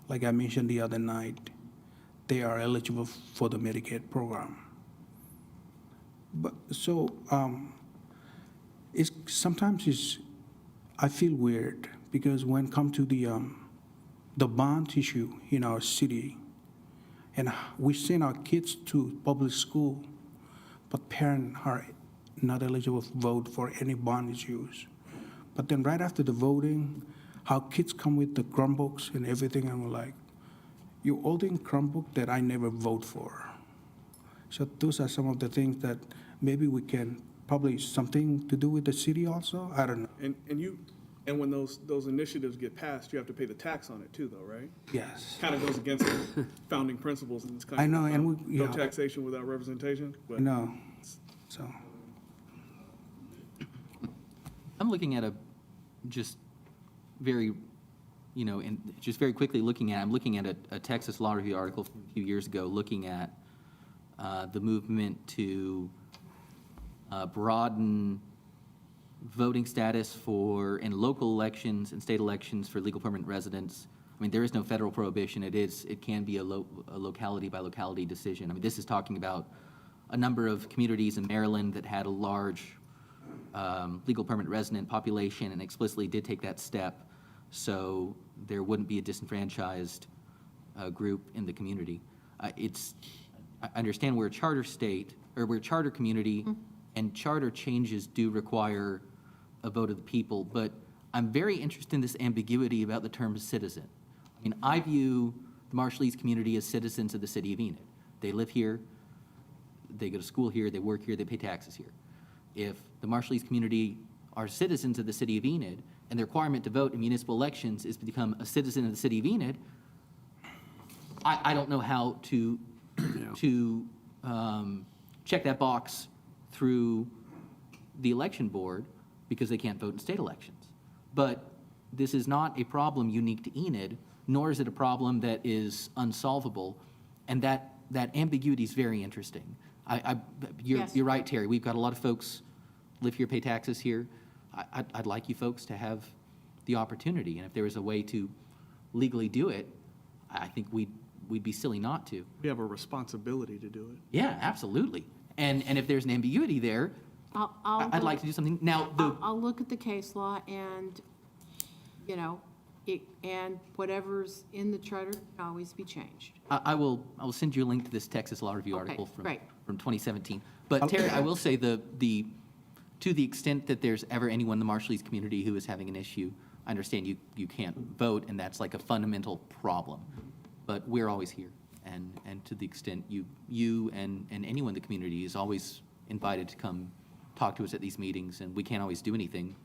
like I mentioned the other night, they are eligible for the Medicaid program. But so sometimes I feel weird because when it comes to the bond issue in our city, and we send our kids to public school, but parents are not eligible to vote for any bond issues. But then right after the voting, our kids come with the Chromebooks and everything, and we're like, you're holding Chromebook that I never vote for. So those are some of the things that maybe we can probably something to do with the city also. I don't know. And when those initiatives get passed, you have to pay the tax on it too, though, right? Yes. Kind of goes against the founding principles in this country. I know, and No taxation without representation, but. No. So. I'm looking at just very quickly I'm looking at a Texas Law Review article from a few years ago, looking at the movement to broaden voting status in local elections and state elections for legal permanent residents. I mean, there is no federal prohibition. It can be a locality by locality decision. I mean, this is talking about a number of communities in Maryland that had a large legal permanent resident population and explicitly did take that step, so there wouldn't be a disenfranchised group in the community. I understand we're a charter state, or we're a charter community, and charter changes do require a vote of the people, but I'm very interested in this ambiguity about the term citizen. I mean, I view the Marshallese community as citizens of the city of Enid. They live here, they go to school here, they work here, they pay taxes here. If the Marshallese community are citizens of the city of Enid, and the requirement to vote in municipal elections is to become a citizen of the city of Enid, I don't know how to check that box through the election board because they can't vote in state elections. But this is not a problem unique to Enid, nor is it a problem that is unsolvable, and that ambiguity is very interesting. You're right, Terry. We've got a lot of folks live here, pay taxes here. I'd like you folks to have the opportunity, and if there was a way to legally do it, I think we'd be silly not to. We have a responsibility to do it. Yeah, absolutely. And if there's an ambiguity there, I'd like to do something. Now, I'll look at the case law and, and whatever's in the charter can always be changed. I will send you a link to this Texas Law Review Okay, article great. from 2017. But Terry, I will say to the extent that there's ever anyone in the Marshallese community who is having an issue, I understand you can't vote, and that's like a fundamental problem. But we're always here, and to the extent you and anyone in the community is always invited to come talk to us at these meetings, and we can't always do anything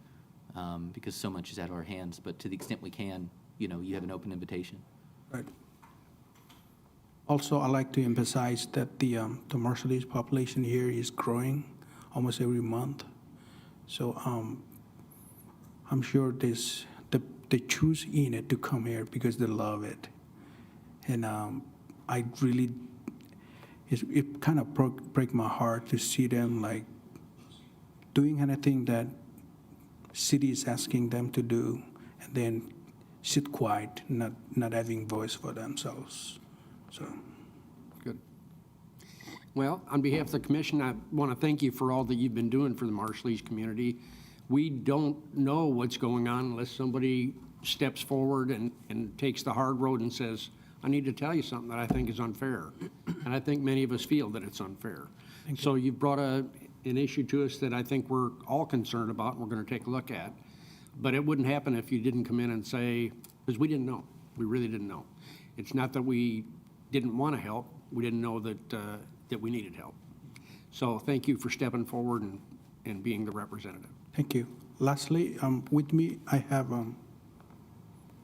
because so much is out of our hands. But to the extent we can, you have an open invitation. Right. Also, I like to emphasize that the Marshallese population here is growing almost every month. So I'm sure they choose Enid to come here because they love it. And I really, it kind of break my heart to see them like doing anything that city is asking them to do, and then sit quiet, not having voice for themselves. So. Good. Well, on behalf of the commission, I want to thank you for all that you've been doing for the Marshallese community. We don't know what's going on unless somebody steps forward and takes the hard road and says, I need to tell you something that I think is unfair. And I think many of us feel that it's unfair. So you've brought an issue to us that I think we're all concerned about and we're going to take a look at. But it wouldn't happen if you didn't come in and say, because we didn't know. We really didn't know. It's not that we didn't want to help. We didn't know that we needed help. So thank you for stepping forward and being the representative. Thank you. Lastly, with me, I have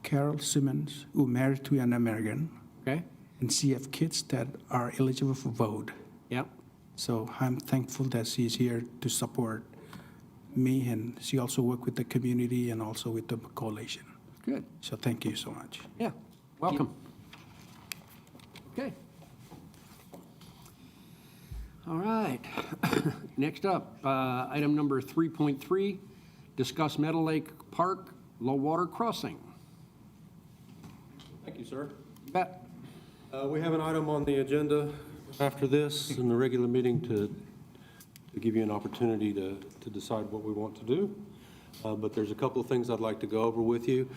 Carol Simmons, who married to an American. Okay? And she have kids that are eligible for vote. Yep. So I'm thankful that she's here to support me, and she also worked with the community and also with the coalition. Good. So thank you so much. Yeah. Welcome. Okay. All right. Next up, item number 3.3, discuss Meadowlake Park low water crossing. Thank you, sir. You bet. We have an item on the agenda after this in the regular meeting to give you an opportunity to decide what we want to do. But there's a couple of things I'd like to go over with you.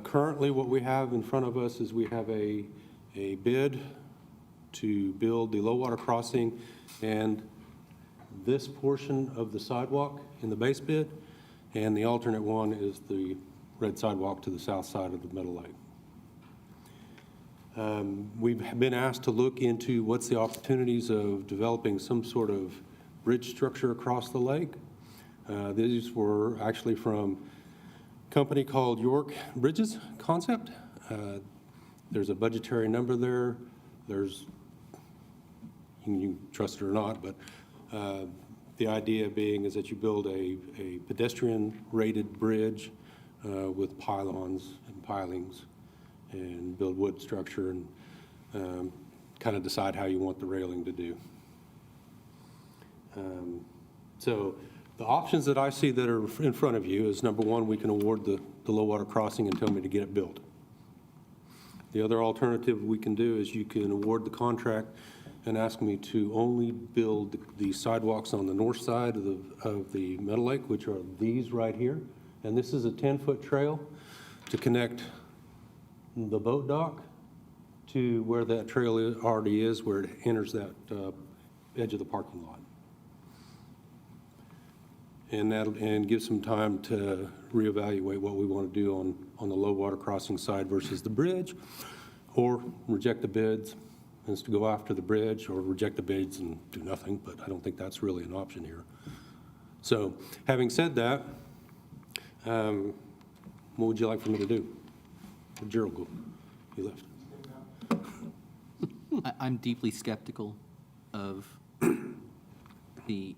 Currently, what we have in front of us is we have a bid to build the low water crossing and this portion of the sidewalk in the base bid, and the alternate one is the red sidewalk to the south side of the Meadowlake. We've been asked to look into what's the opportunities of developing some sort of bridge structure across the lake. These were actually from a company called York Bridges Concept. There's a budgetary number there. There's, you can trust it or not, but the idea being is that you build a pedestrian-rated bridge with pylons and pilings and build wood structure and kind of decide how you want the railing to do. So the options that I see that are in front of you is, number one, we can award the low water crossing and tell me to get it built. The other alternative we can do is you can award the contract and ask me to only build the sidewalks on the north side of the Meadowlake, which are these right here. And this is a 10-foot trail to connect the boat dock to where that trail already is, where it enters that edge of the parking lot. And give some time to reevaluate what we want to do on the low water crossing side versus the bridge, or reject the bids and to go after the bridge, or reject the bids and do nothing, but I don't think that's really an option here. So having said that, what would you like for me to do? Gerald, go. He left. I'm deeply skeptical of the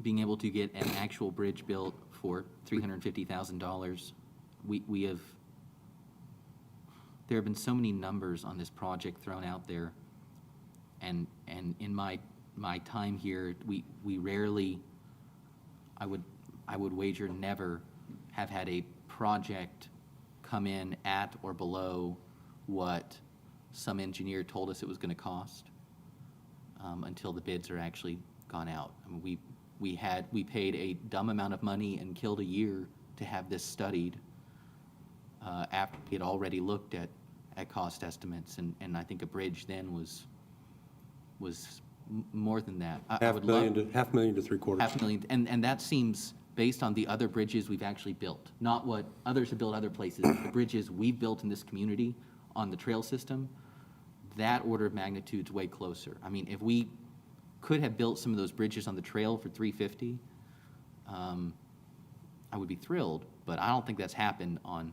being able to get an actual bridge built for $350,000. There have been so many numbers on this project thrown out there, and in my time here, we rarely, I would wager never have had a project come in at or below what some engineer told us it was going to cost until the bids are actually gone out. I mean, we paid a dumb amount of money and killed a year to have this studied after we had already looked at cost estimates, and I think a bridge then was more than that. $500,000 to $350,000. $500,000, and that seems based on the other bridges we've actually built, not what others have built other places. The bridges we've built in this community on the trail system, that order of magnitude's way closer. I mean, if we could have built some of those bridges on the trail for $350,000, I would be thrilled, but I don't think that's happened on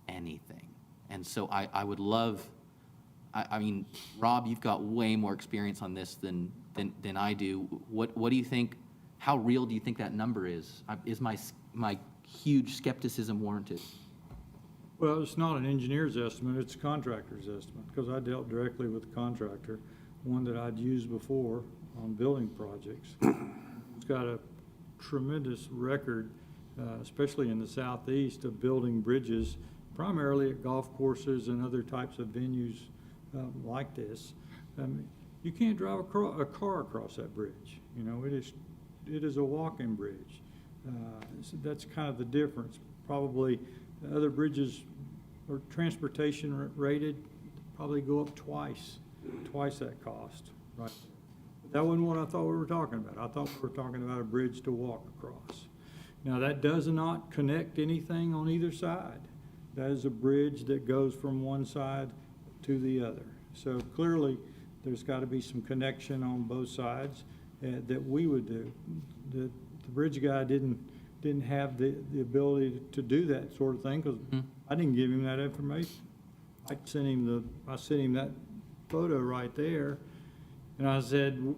anything. And so I would love, I mean, Rob, you've got way more experience on this than I do. What do you think? How real do you think that number is? Is my huge skepticism warranted? Well, it's not an engineer's estimate, it's a contractor's estimate, because I dealt directly with the contractor, one that I'd used before on building projects. It's got a tremendous record, especially in the southeast, of building bridges, primarily at golf courses and other types of venues like this. You can't drive a car across that bridge. You know, it is a walking bridge. So that's kind of the difference. Probably other bridges are transportation rated, probably go up twice that cost, right? But that wasn't what I thought we were talking about. I thought we were talking about a bridge to walk across. Now, that does not connect anything on either side. That is a bridge that goes from one side to the other. So clearly, there's got to be some connection on both sides that we would do. The bridge guy didn't have the ability to do that sort of thing, because I didn't give him that information. I sent him that photo right there, and I said,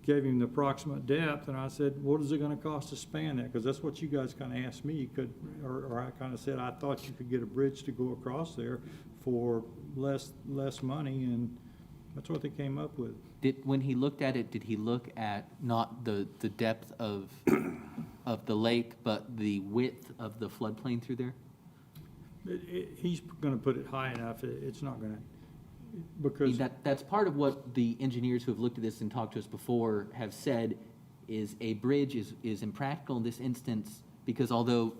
gave him the approximate depth, and I said, what is it going to cost to span that? Because that's what you guys kind of asked me. Or I kind of said, I thought you could get a bridge to go across there for less money, and That's what they came up with. When he looked at it, did he look at not the depth of the lake, but the width of the floodplain through there? He's gonna put it high enough, it's not gonna, I mean, because, that's part of what the engineers who have looked at this and talked to us before have said, is a bridge is impractical in this instance, because although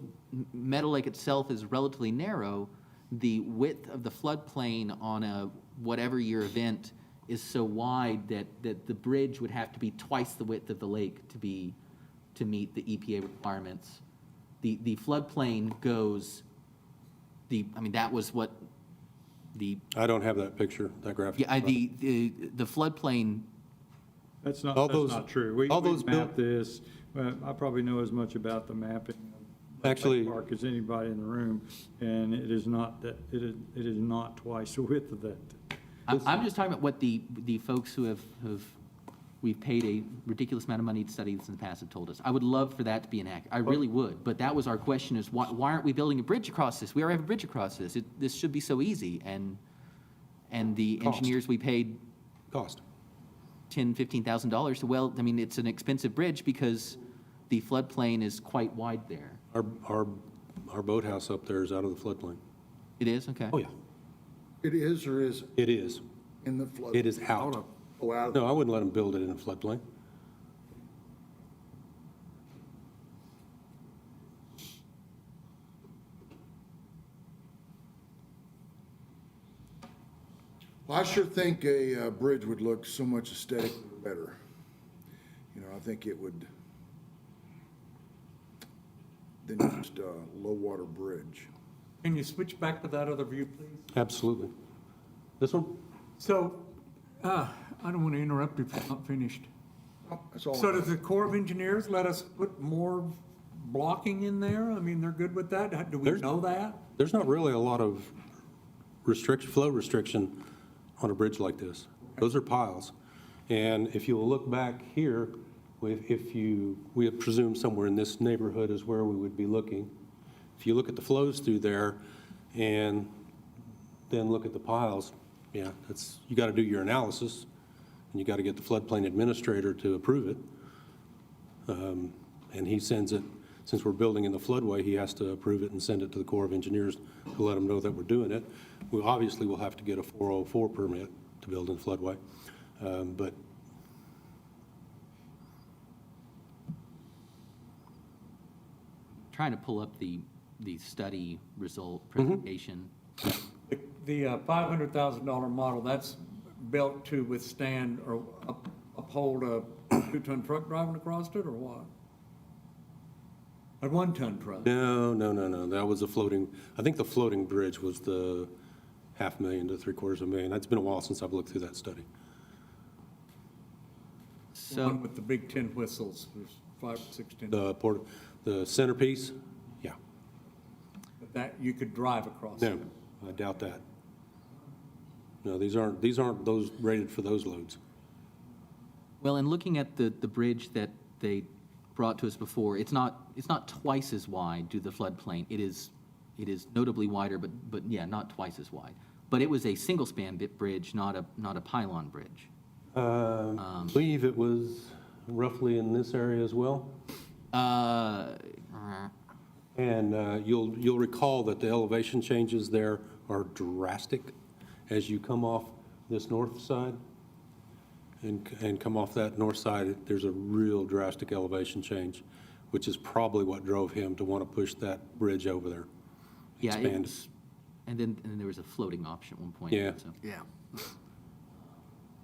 Meadowlake itself is relatively narrow, the width of the floodplain on a whatever year event is so wide that the bridge would have to be twice the width of the lake to meet the EPA requirements. The floodplain goes, I mean, that was what I don't have that picture, that graphic. yeah, the floodplain, that's All those- not true. We all those mapped this, I probably know as much about the mapping of Actually- Lake Park as anybody in the room, and it is not that, it is not twice the width of that. I'm just talking about what the folks who have we've paid a ridiculous amount of money to study this in the past have told us. I would love for that to be I really would, but that was our question, is why aren't we building a bridge across this? We already have a bridge across this. This should be so easy, and the Cost. engineers we paid Cost. $10,000-$15,000 to, well, I mean, it's an expensive bridge because the floodplain is quite wide there. Our boathouse up there is out of the floodplain. It is? Okay. Oh, yeah. It is or is It is. in the flood? It is out. Oh, out. No, I wouldn't let them build it in a floodplain. Well, I sure think a bridge would look so much aesthetically better. You know, I think it would, than just a low-water bridge. Can you switch back to that other view, please? Absolutely. This one? So, I don't want to interrupt you if you're not finished. Oh, that's all. So does the Corps of Engineers let us put more blocking in there? I mean, they're good with that? Do we There's- know that? There's not really a lot of flow restriction on a bridge like this. Those are piles. And if you'll look back here, we presume somewhere in this neighborhood is where we would be looking. If you look at the flows through there and then look at the piles, yeah, you got to do your analysis, and you got to get the floodplain administrator to approve it. And he sends it, since we're building in the floodway, he has to approve it and send it to the Corps of Engineers to let them know that we're doing it. We obviously will have to get a 404 permit to build in the floodway, but Trying to pull up the study result presentation. The $500,000 model, that's built to withstand or uphold a 2-ton truck driving across it, or what? A 1-ton truck? no. That was I think the floating bridge was the $500,000 to $750,000. That's been a while since I've looked through that study. The one So, with the big tin whistles, there's 5 or 6 tin. The centerpiece, yeah. That you could drive across. No, I doubt that. No, these aren't those rated for those loads. well, and looking at the bridge that they brought to us before, it's not twice as wide due to the floodplain. It is notably wider, but yeah, not twice as wide. But it was a single span bridge, not a pylon bridge. I believe it was roughly in this area as well. And you'll recall that the elevation changes there are drastic as you come off this north side and come off that north side. There's a real drastic elevation change, which is probably what drove him to want to push that bridge over there. Yeah, it expand. was, and then there was a floating option at one point. Yeah. so. Yeah.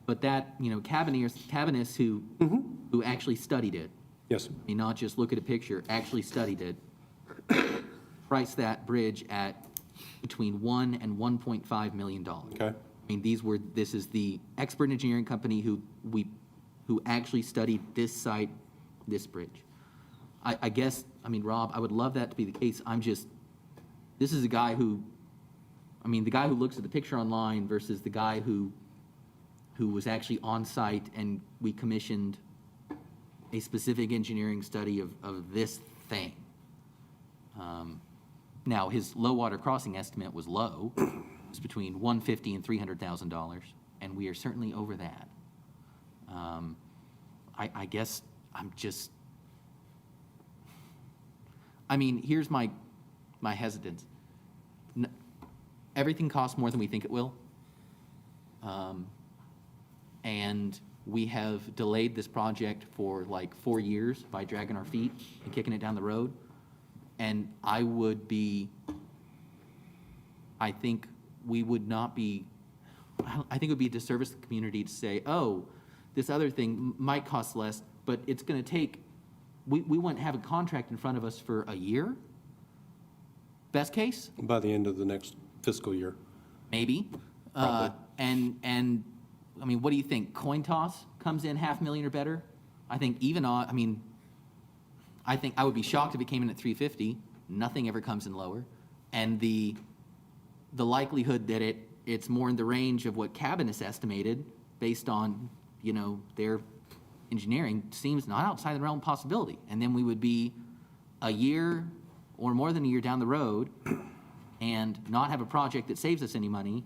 But that, Cavaniss who actually studied it, Yes, I mean, not just look at a picture, actually studied it, priced that bridge at between $1 and $1.5 million. okay. I mean, this is the expert engineering company who actually studied this site, this bridge. I guess, I mean, Rob, I would love that to be the case. This is a guy who, the guy who looks at the picture online versus the guy who was actually on site, and we commissioned a specific engineering study of this thing. Now, his low water crossing estimate was low. It was between $150,000 and $300,000. and we are certainly over that. I guess I'm just, I mean, here's my hesitance. Everything costs more than we think it will. And we have delayed this project for like 4 years by dragging our feet and kicking it down the road. And I think we would not be, I think it would be a disservice to the community to say, oh, this other thing might cost less, but it's going to take, we wouldn't have a contract in front of us for a year? Best case? By the end of the next fiscal year. Maybe. Probably. And I mean, what do you think? Coin toss comes in $500,000 or better? I think even on, I mean, I think I would be shocked if it came in at 350. Nothing ever comes in lower. And the likelihood that it's more in the range of what Cabinet's estimated based on, you know, their engineering seems not outside the realm of possibility. And then we would be a year or more than a year down the road and not have a project that saves us any money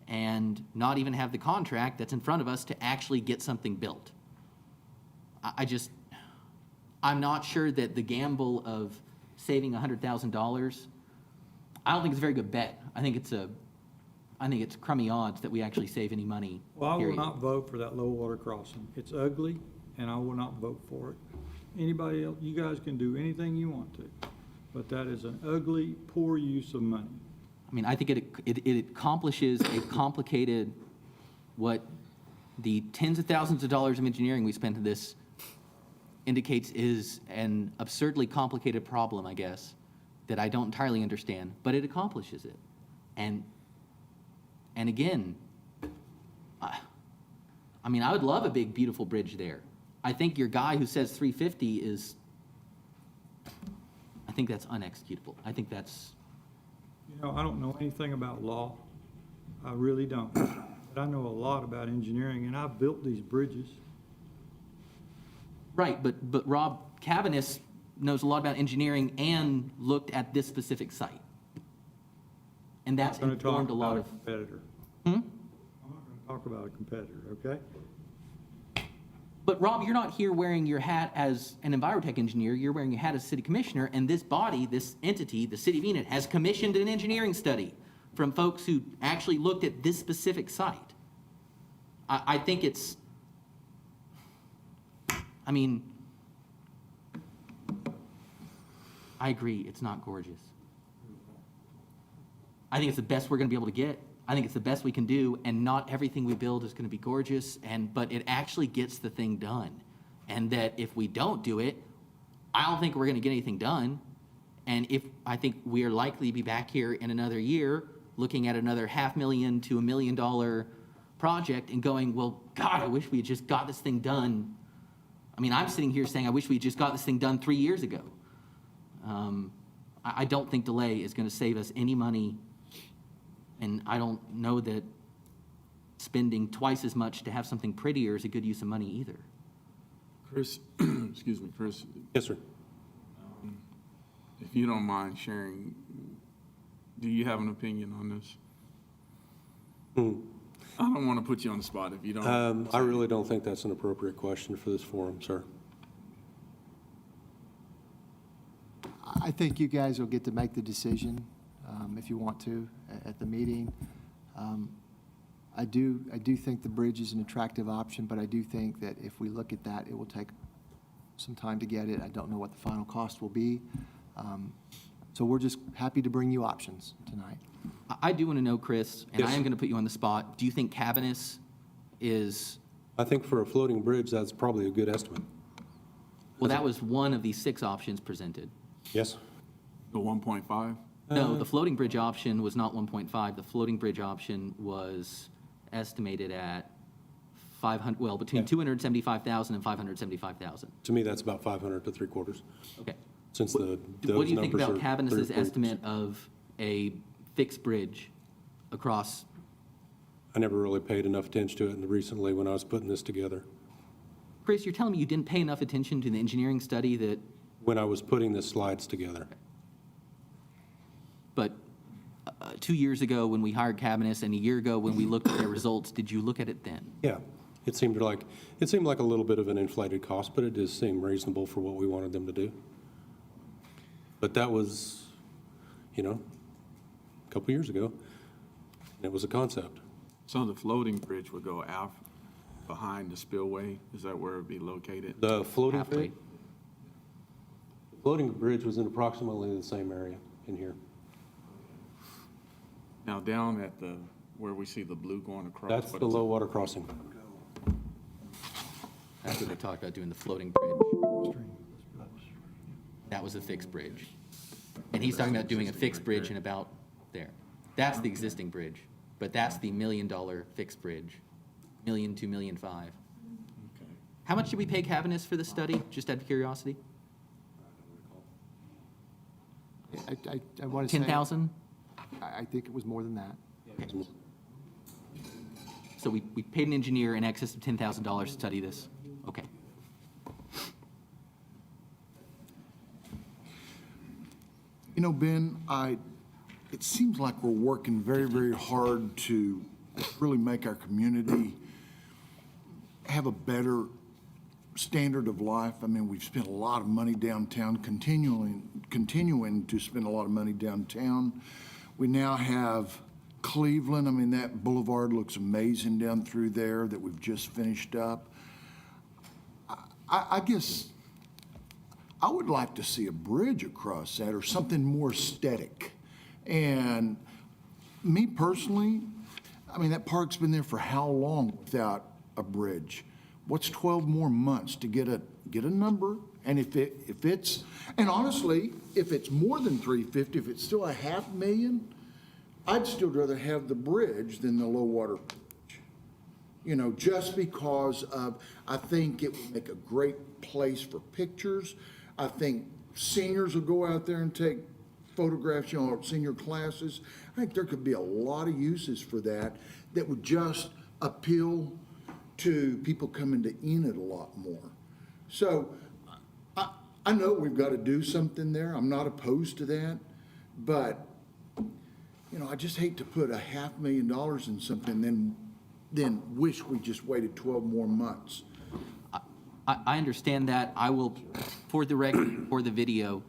and not even have the contract that's in front of us to actually get something built. I'm not sure that the gamble of saving $100,000, I don't think it's a very good bet. I think it's crummy odds that we actually save any money. Well, I will period. not vote for that low water crossing. It's ugly, and I will not vote for it. Anybody else, you guys can do anything you want to, but that is an ugly, poor use of money. I mean, I think it accomplishes a complicated, what the tens of thousands of dollars of engineering we spent in this indicates is an absurdly complicated problem, I guess, that I don't entirely understand, but it accomplishes it. And again, I mean, I would love a big, beautiful bridge there. I think your guy who says 350 is, I think that's unexecutable. I think that's, You know, I don't know anything about law. I really don't. But I know a lot about engineering, and I've built these bridges. right, but Rob Cabanis knows a lot about engineering and looked at this specific site. And that's I'm not gonna informed talk a lot about of, competitor. hmm? I'm not going to talk about a competitor, okay? But Rob, you're not here wearing your hat as an EnviroTech engineer, you're wearing your hat as city commissioner, and this body, this entity, the city of Enid, has commissioned an engineering study from folks who actually looked at this specific site. I think it's, I mean, I agree, it's not gorgeous. I think it's the best we're gonna be able to get. I think it's the best we can do, and not everything we build is gonna be gorgeous, but it actually gets the thing done. And that if we don't do it, I don't think we're gonna get anything done. And I think we are likely to be back here in another year, looking at another $500,000 to $1 million project and going, well, God, I wish we had just got this thing done. I mean, I'm sitting here saying, I wish we had just got this thing done 3 years ago. I don't think delay is gonna save us any money. And I don't know that spending twice as much to have something prettier is a good use of money either. Chris, excuse me, Chris, Yes, sir. if you don't mind sharing, do you have an opinion on this? I don't want to put you on the spot if you don't. I really don't think that's an appropriate question for this forum, sir. I think you guys will get to make the decision if you want to at the meeting. I do think the bridge is an attractive option, but I do think that if we look at that, it will take some time to get it. I don't know what the final cost will be. So we're just happy to bring you options tonight. I do want to know, Chris, and Yes. I am going to put you on the spot. Do you think Cabanis is, I think for a floating bridge, that's probably a good estimate. well, that was one of the 6 options presented. Yes? The 1.5? No, the floating bridge option was not 1.5. The floating bridge option was estimated at 500, well, between 275,000 and 575,000. To me, that's about 500 to 3/4, Okay. since What do you think about Cabanis's estimate of a fixed bridge across? I never really paid enough attention to it recently when I was putting this together. Chris, you're telling me you didn't pay enough attention to the engineering study that, When I was putting the slides together. but 2 years ago when we hired Cabinets and a year ago when we looked at their results, did you look at it then? Yeah, it seemed like a little bit of an inflated cost, but it does seem reasonable for what we wanted them to do. But that was, a couple years ago, and it was a concept. So the floating bridge would go out behind the spillway? Is that where it would be located? The floating Halfway. bridge? The floating bridge was in approximately the same area in here. Now, down at where we see the blue going across. That's what the is it? low water crossing. That's what they talked about doing the floating bridge. That was a fixed bridge. And he's talking about doing a fixed bridge in about there. That's the existing bridge, but that's the $1 million fixed bridge, $1 million to $1.5 million. How much did we pay Cabinets for the study, just out of curiosity? I want to say. 10,000? I think it was more than that. Okay. So we paid an engineer in excess of $10,000 to study this? Okay. Ben, it seems like we're working very, very hard to really make our community have a better standard of life. I mean, we've spent a lot of money downtown, continuing to spend a lot of money downtown. We now have Cleveland. I mean, that boulevard looks amazing down through there that we've just finished up. I guess I would like to see a bridge across that or something more aesthetic. And me personally, I mean, that park's been there for how long without a bridge? What's 12 more months to get a number? And if it's, and honestly, if it's more than 350, if it's still a $500,000, I'd still rather have the bridge than the low water bridge. Just because I think it would make a great place for pictures. I think seniors will go out there and take photographs, senior classes. I think there could be a lot of uses for that would just appeal to people coming to Enid a lot more. So I know we've got to do something there. I'm not opposed to that, but I just hate to put $500,000 in something, then wish we just waited 12 more months. I understand that. I will, for the record, for the video,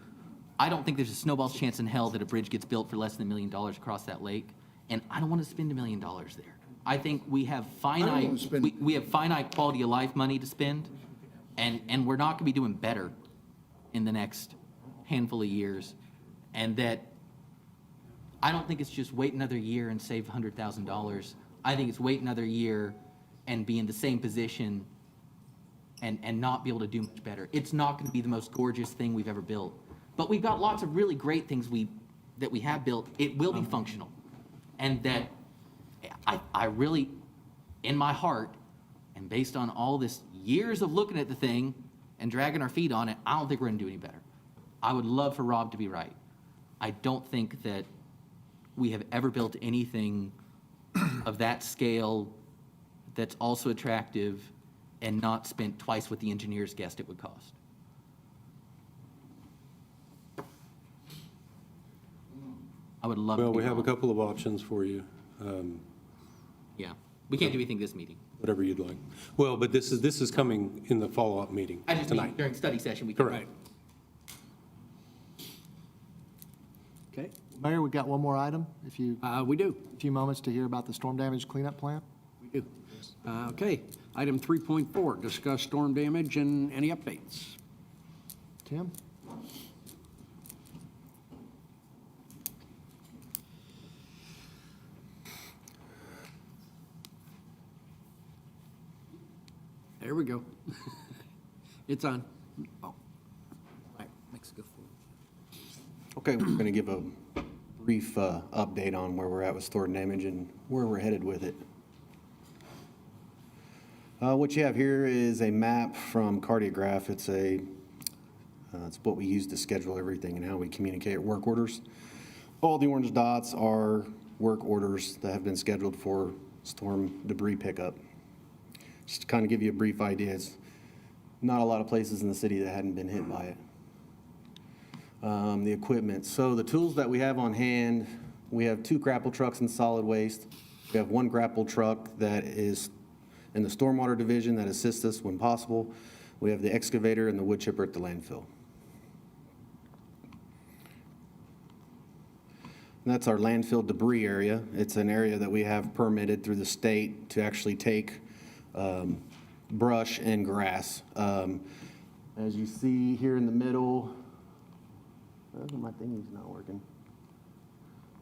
I don't think there's a snowball's chance in hell that a bridge gets built for less than $1 million across that lake, and I don't want to spend $1 million there. I think we have we have finite quality of life money to spend, and we're not going to be doing better in the next handful of years, and that I don't think it's just wait another year and save $100,000. I think it's wait another year and be in the same position and not be able to do much better. It's not going to be the most gorgeous thing we've ever built, but we've got lots of really great things that we have built. It will be functional, and that I really, in my heart, and based on all this years of looking at the thing and dragging our feet on it, I don't think we're going to do any better. I would love for Rob to be right. I don't think that we have ever built anything of that scale that's also attractive and not spent twice what the engineers guessed it would cost. I would love to Well, be we have a wrong. couple of options for you, Yeah, we can't do anything this meeting. whatever you'd like. Well, but this is coming in the follow-up meeting I just mean tonight. during study session, we can. Correct. Okay, Mayor, we got one more item, if you, we do. a few moments to hear about the storm damage cleanup plan. We do. Okay, item 3.4, discuss storm damage and any updates. Tim? There we go. It's on. Oh. Okay, we're going to give a brief update on where we're at with storm damage and where we're headed with it. What you have here is a map from Cardiograph. It's what we use to schedule everything and how we communicate work orders. All the orange dots are work orders that have been scheduled for storm debris pickup. Just to kind of give you a brief idea, it's not a lot of places in the city that hadn't been hit by it. The equipment. So the tools that we have on hand, We have 2 grapple trucks in solid waste. We have 1 grapple truck that is in the stormwater division that assists us when possible. We have the excavator and the wood chipper at the landfill. And that's our landfill debris area. It's an area that we have permitted through the state to actually take brush and grass. As you see here in the middle, my thingy's not working.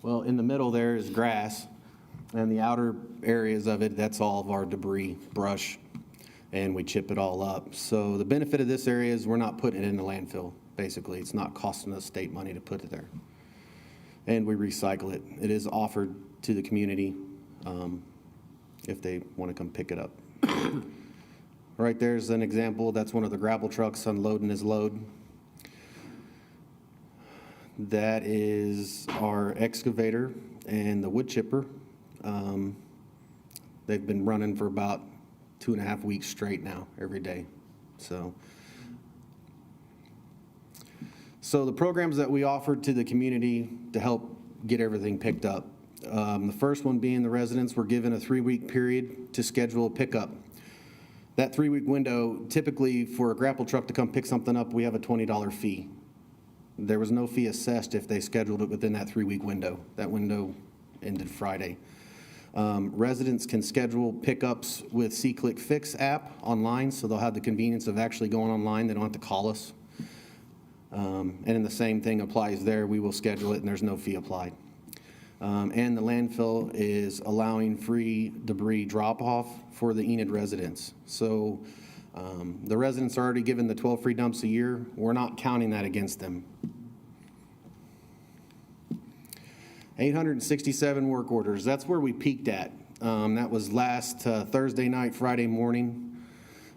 Well, in the middle there is grass, and the outer areas of it, that's all of our debris, brush, and we chip it all up. So the benefit of this area is we're not putting it in the landfill, basically. It's not costing us state money to put it there. And we recycle it. It is offered to the community if they want to come pick it up. Right there's an example. That's one of the gravel trucks unloading his load. That is our excavator and the wood chipper. They've been running for about 2.5 weeks straight now, every day. So the programs that we offered to the community to help get everything picked up. The first one being the residents were given a 3-week period to schedule a pickup. That 3-week window, typically for a grapple truck to come pick something up, we have a $20 fee. There was no fee assessed if they scheduled it within that 3-week window. That window ended Friday. Residents can schedule pickups with C-Click Fix app online, so they'll have the convenience of actually going online. They don't have to call us. And then the same thing applies there. We will schedule it, and there's no fee applied. And the landfill is allowing free debris drop-off for the Enid residents. So the residents are already given the 12 free dumps a year. We're not counting that against them. 867 work orders. That's where we peaked at. That was last Thursday night, Friday morning.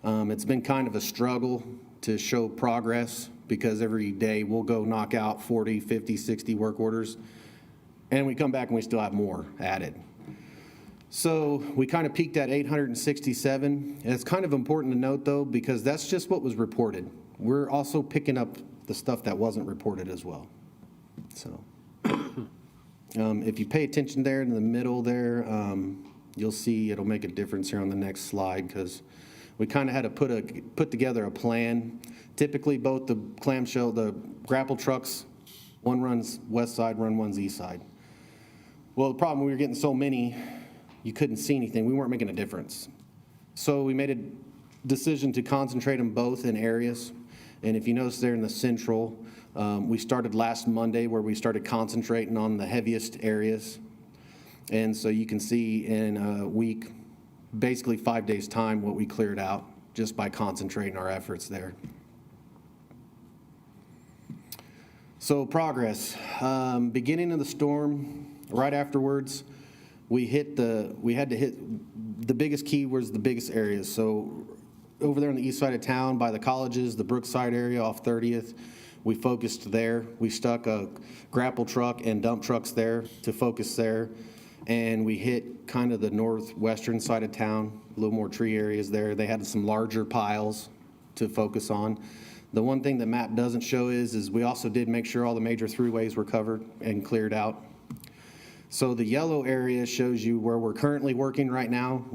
It's been kind of a struggle to show progress because every day we'll go knock out 40, 50, 60 work orders, and we come back and we still have more added. So we kind of peaked at 867. And it's kind of important to note, though, because that's just what was reported. We're also picking up the stuff that wasn't reported as well. So if you pay attention there in the middle there, you'll see it'll make a difference here on the next slide because we kind of had to put together a plan. Typically, both the clamshell, the grapple trucks, one runs west side, one runs east side. Well, the problem, we were getting so many, you couldn't see anything. We weren't making a difference. So we made a decision to concentrate them both in areas. And if you notice there in the central, we started last Monday where we started concentrating on the heaviest areas. And so you can see in a week, basically 5 days' time, what we cleared out just by concentrating our efforts there. So progress. Beginning of the storm, right afterwards, we had to hit, the biggest key was the biggest areas. So over there on the east side of town by the colleges, the Brookside area off 30th, we focused there. We stuck a grapple truck and dump trucks there to focus there. And we hit kind of the northwestern side of town, a little more tree areas there. They had some larger piles to focus on. The one thing the map doesn't show is we also did make sure all the major throughways were covered and cleared out. So the yellow area shows you where we're currently working right now.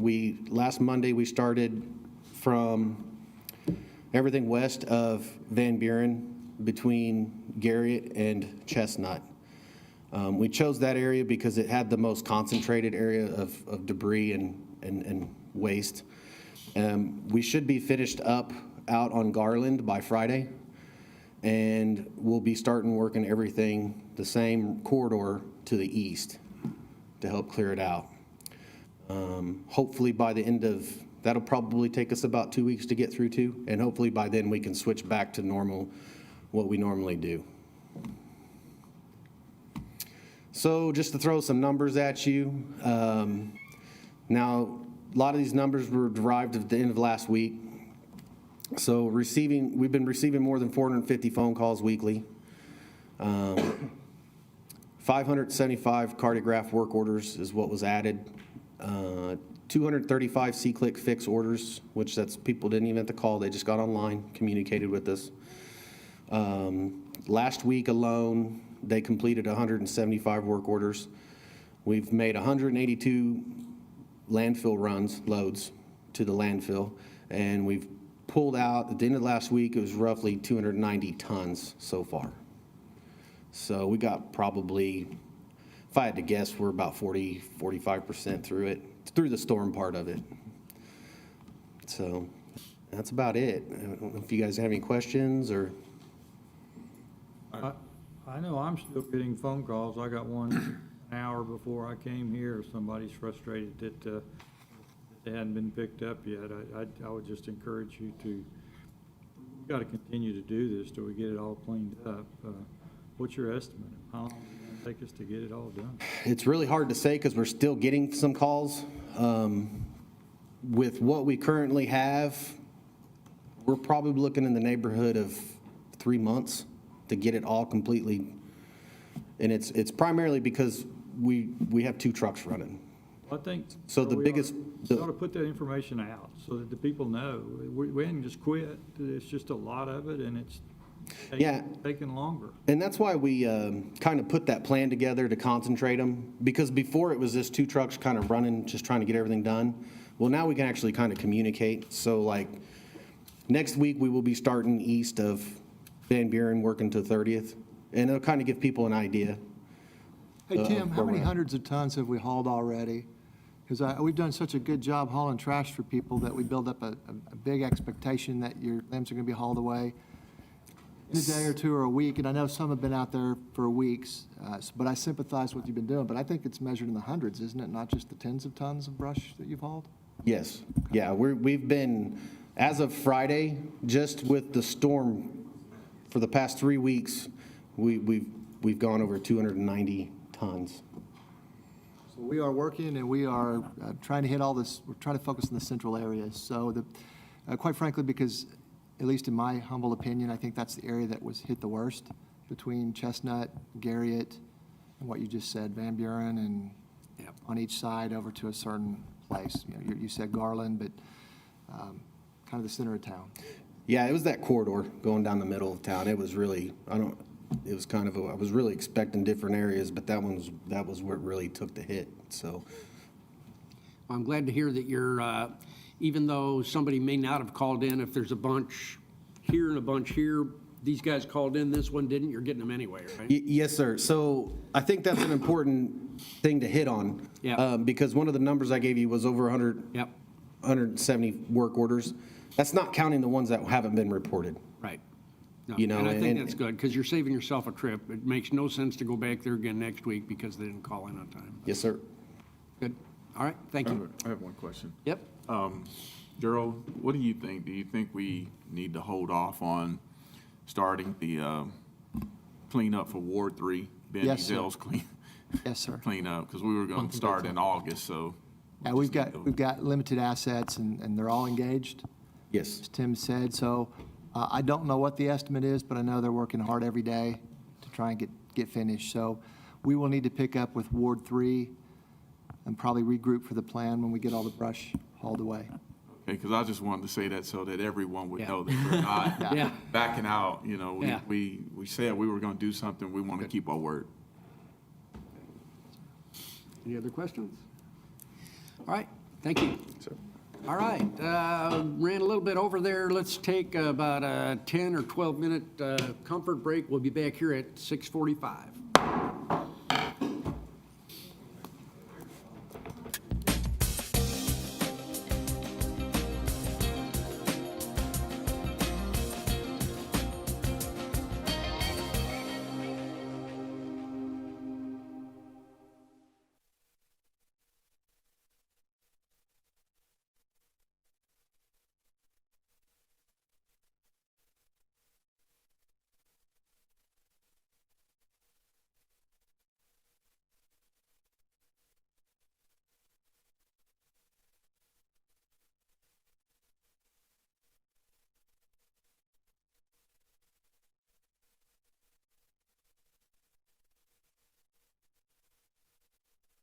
Last Monday, we started from everything west of Van Buren between Garriott and Chestnut. We chose that area because it had the most concentrated area of debris and waste. We should be finished up out on Garland by Friday, and we'll be starting working everything the same corridor to the east to help clear it out. Hopefully by the end of, that'll probably take us about 2 weeks to get through to, and hopefully by then we can switch back to normal, what we normally do. So just to throw some numbers at you, now a lot of these numbers were derived at the end of last week. So we've been receiving more than 450 phone calls weekly. 575 cardiograph work orders is what was added. 235 C-Click Fix orders, which that's people didn't even have to call. They just got online, communicated with us. Last week alone, They completed 175 work orders. We've made 182 landfill runs, loads to the landfill, and we've pulled out, at the end of last week, it was roughly 290 tons so far. So we got probably, if I had to guess, we're about 45% through it, through the storm part of it. So that's about it. I don't know if you guys have any questions or. I know I'm still getting phone calls. I got one an hour before I came here. Somebody's frustrated that they hadn't been picked up yet. I would just encourage you to, you got to continue to do this till we get it all cleaned up. What's your estimate? How long is it going to take us to get it all done? It's really hard to say because we're still getting some calls. With what we currently have, we're probably looking in the neighborhood of 3 months to get it all completely. And it's primarily because we have 2 trucks running. I think. So the biggest. We ought to put that information out so that the people know. We hadn't just quit. It's just a lot of it, and it's taking longer. And that's why we kind of put that plan together to concentrate them, because before it was just 2 trucks kind of running, just trying to get everything done. Well, now we can actually kind of communicate. So like next week, we will be starting east of Van Buren, working to 30th, and it'll kind of give people an idea. Hey, Tim, how where many we're at. hundreds of tons have we hauled already? Because we've done such a good job hauling trash for people that we build up a big expectation that your limbs are going to be hauled away in a day or 2 or a week. And I know some have been out there for weeks, but I sympathize with what you've been doing. But I think it's measured in the hundreds, isn't it? Not just the tens of tons of brush that you've hauled? Yes. Yeah, we've been, as of Friday, just with the storm for the past 3 weeks, we've gone over 290 tons. So we are working and we are trying to hit all this, we're trying to focus on the central areas. So quite frankly, because at least in my humble opinion, I think that's the area that was hit the worst between Chestnut, Garriott, and what you just said, Van Buren, and on each side over to a certain place. You know, you said Garland, but kind of the center of town. Yeah, it was that corridor going down the middle of town. It was really, it was kind of, I was really expecting different areas, but that was where it really took the hit, so. I'm glad to hear that you're, even though somebody may not have called in, if there's a bunch here and a bunch here, these guys called in, this one didn't, you're getting them anyway, right? Yes, sir. So I think that's an important thing to hit on. Yeah. Because one of the numbers I gave you was over 170 work orders. That's not counting the ones that haven't been reported. Right. No, You know, and I think and- that's good, because you're saving yourself a trip. It makes no sense to go back there again next week because they didn't call in on time. Yes, sir. Good. All right, thank you. I have one question. Yep. Gerald, what do you think? Do you think we need to hold off on starting the cleanup for Ward 3? Ben Yes, sir. Ezel's Yes, sir. clean up, because we were going to start in August, so. Yeah, we've got limited assets and they're all engaged, Yes. as Tim said. So I don't know what the estimate is, but I know they're working hard every day to try and get finished. So we will need to pick up with Ward 3 and probably regroup for the plan when we get all the brush hauled away. Okay, because I just wanted to say that so that everyone would Yeah. know that we're not Yeah. backing out. You know, Yeah. we said we were going to do something. We want to keep our word. Any other questions? All right, thank you. All right, ran a little bit over there. Let's take about a 10 or 12-minute comfort break. We'll be back here at 6:45.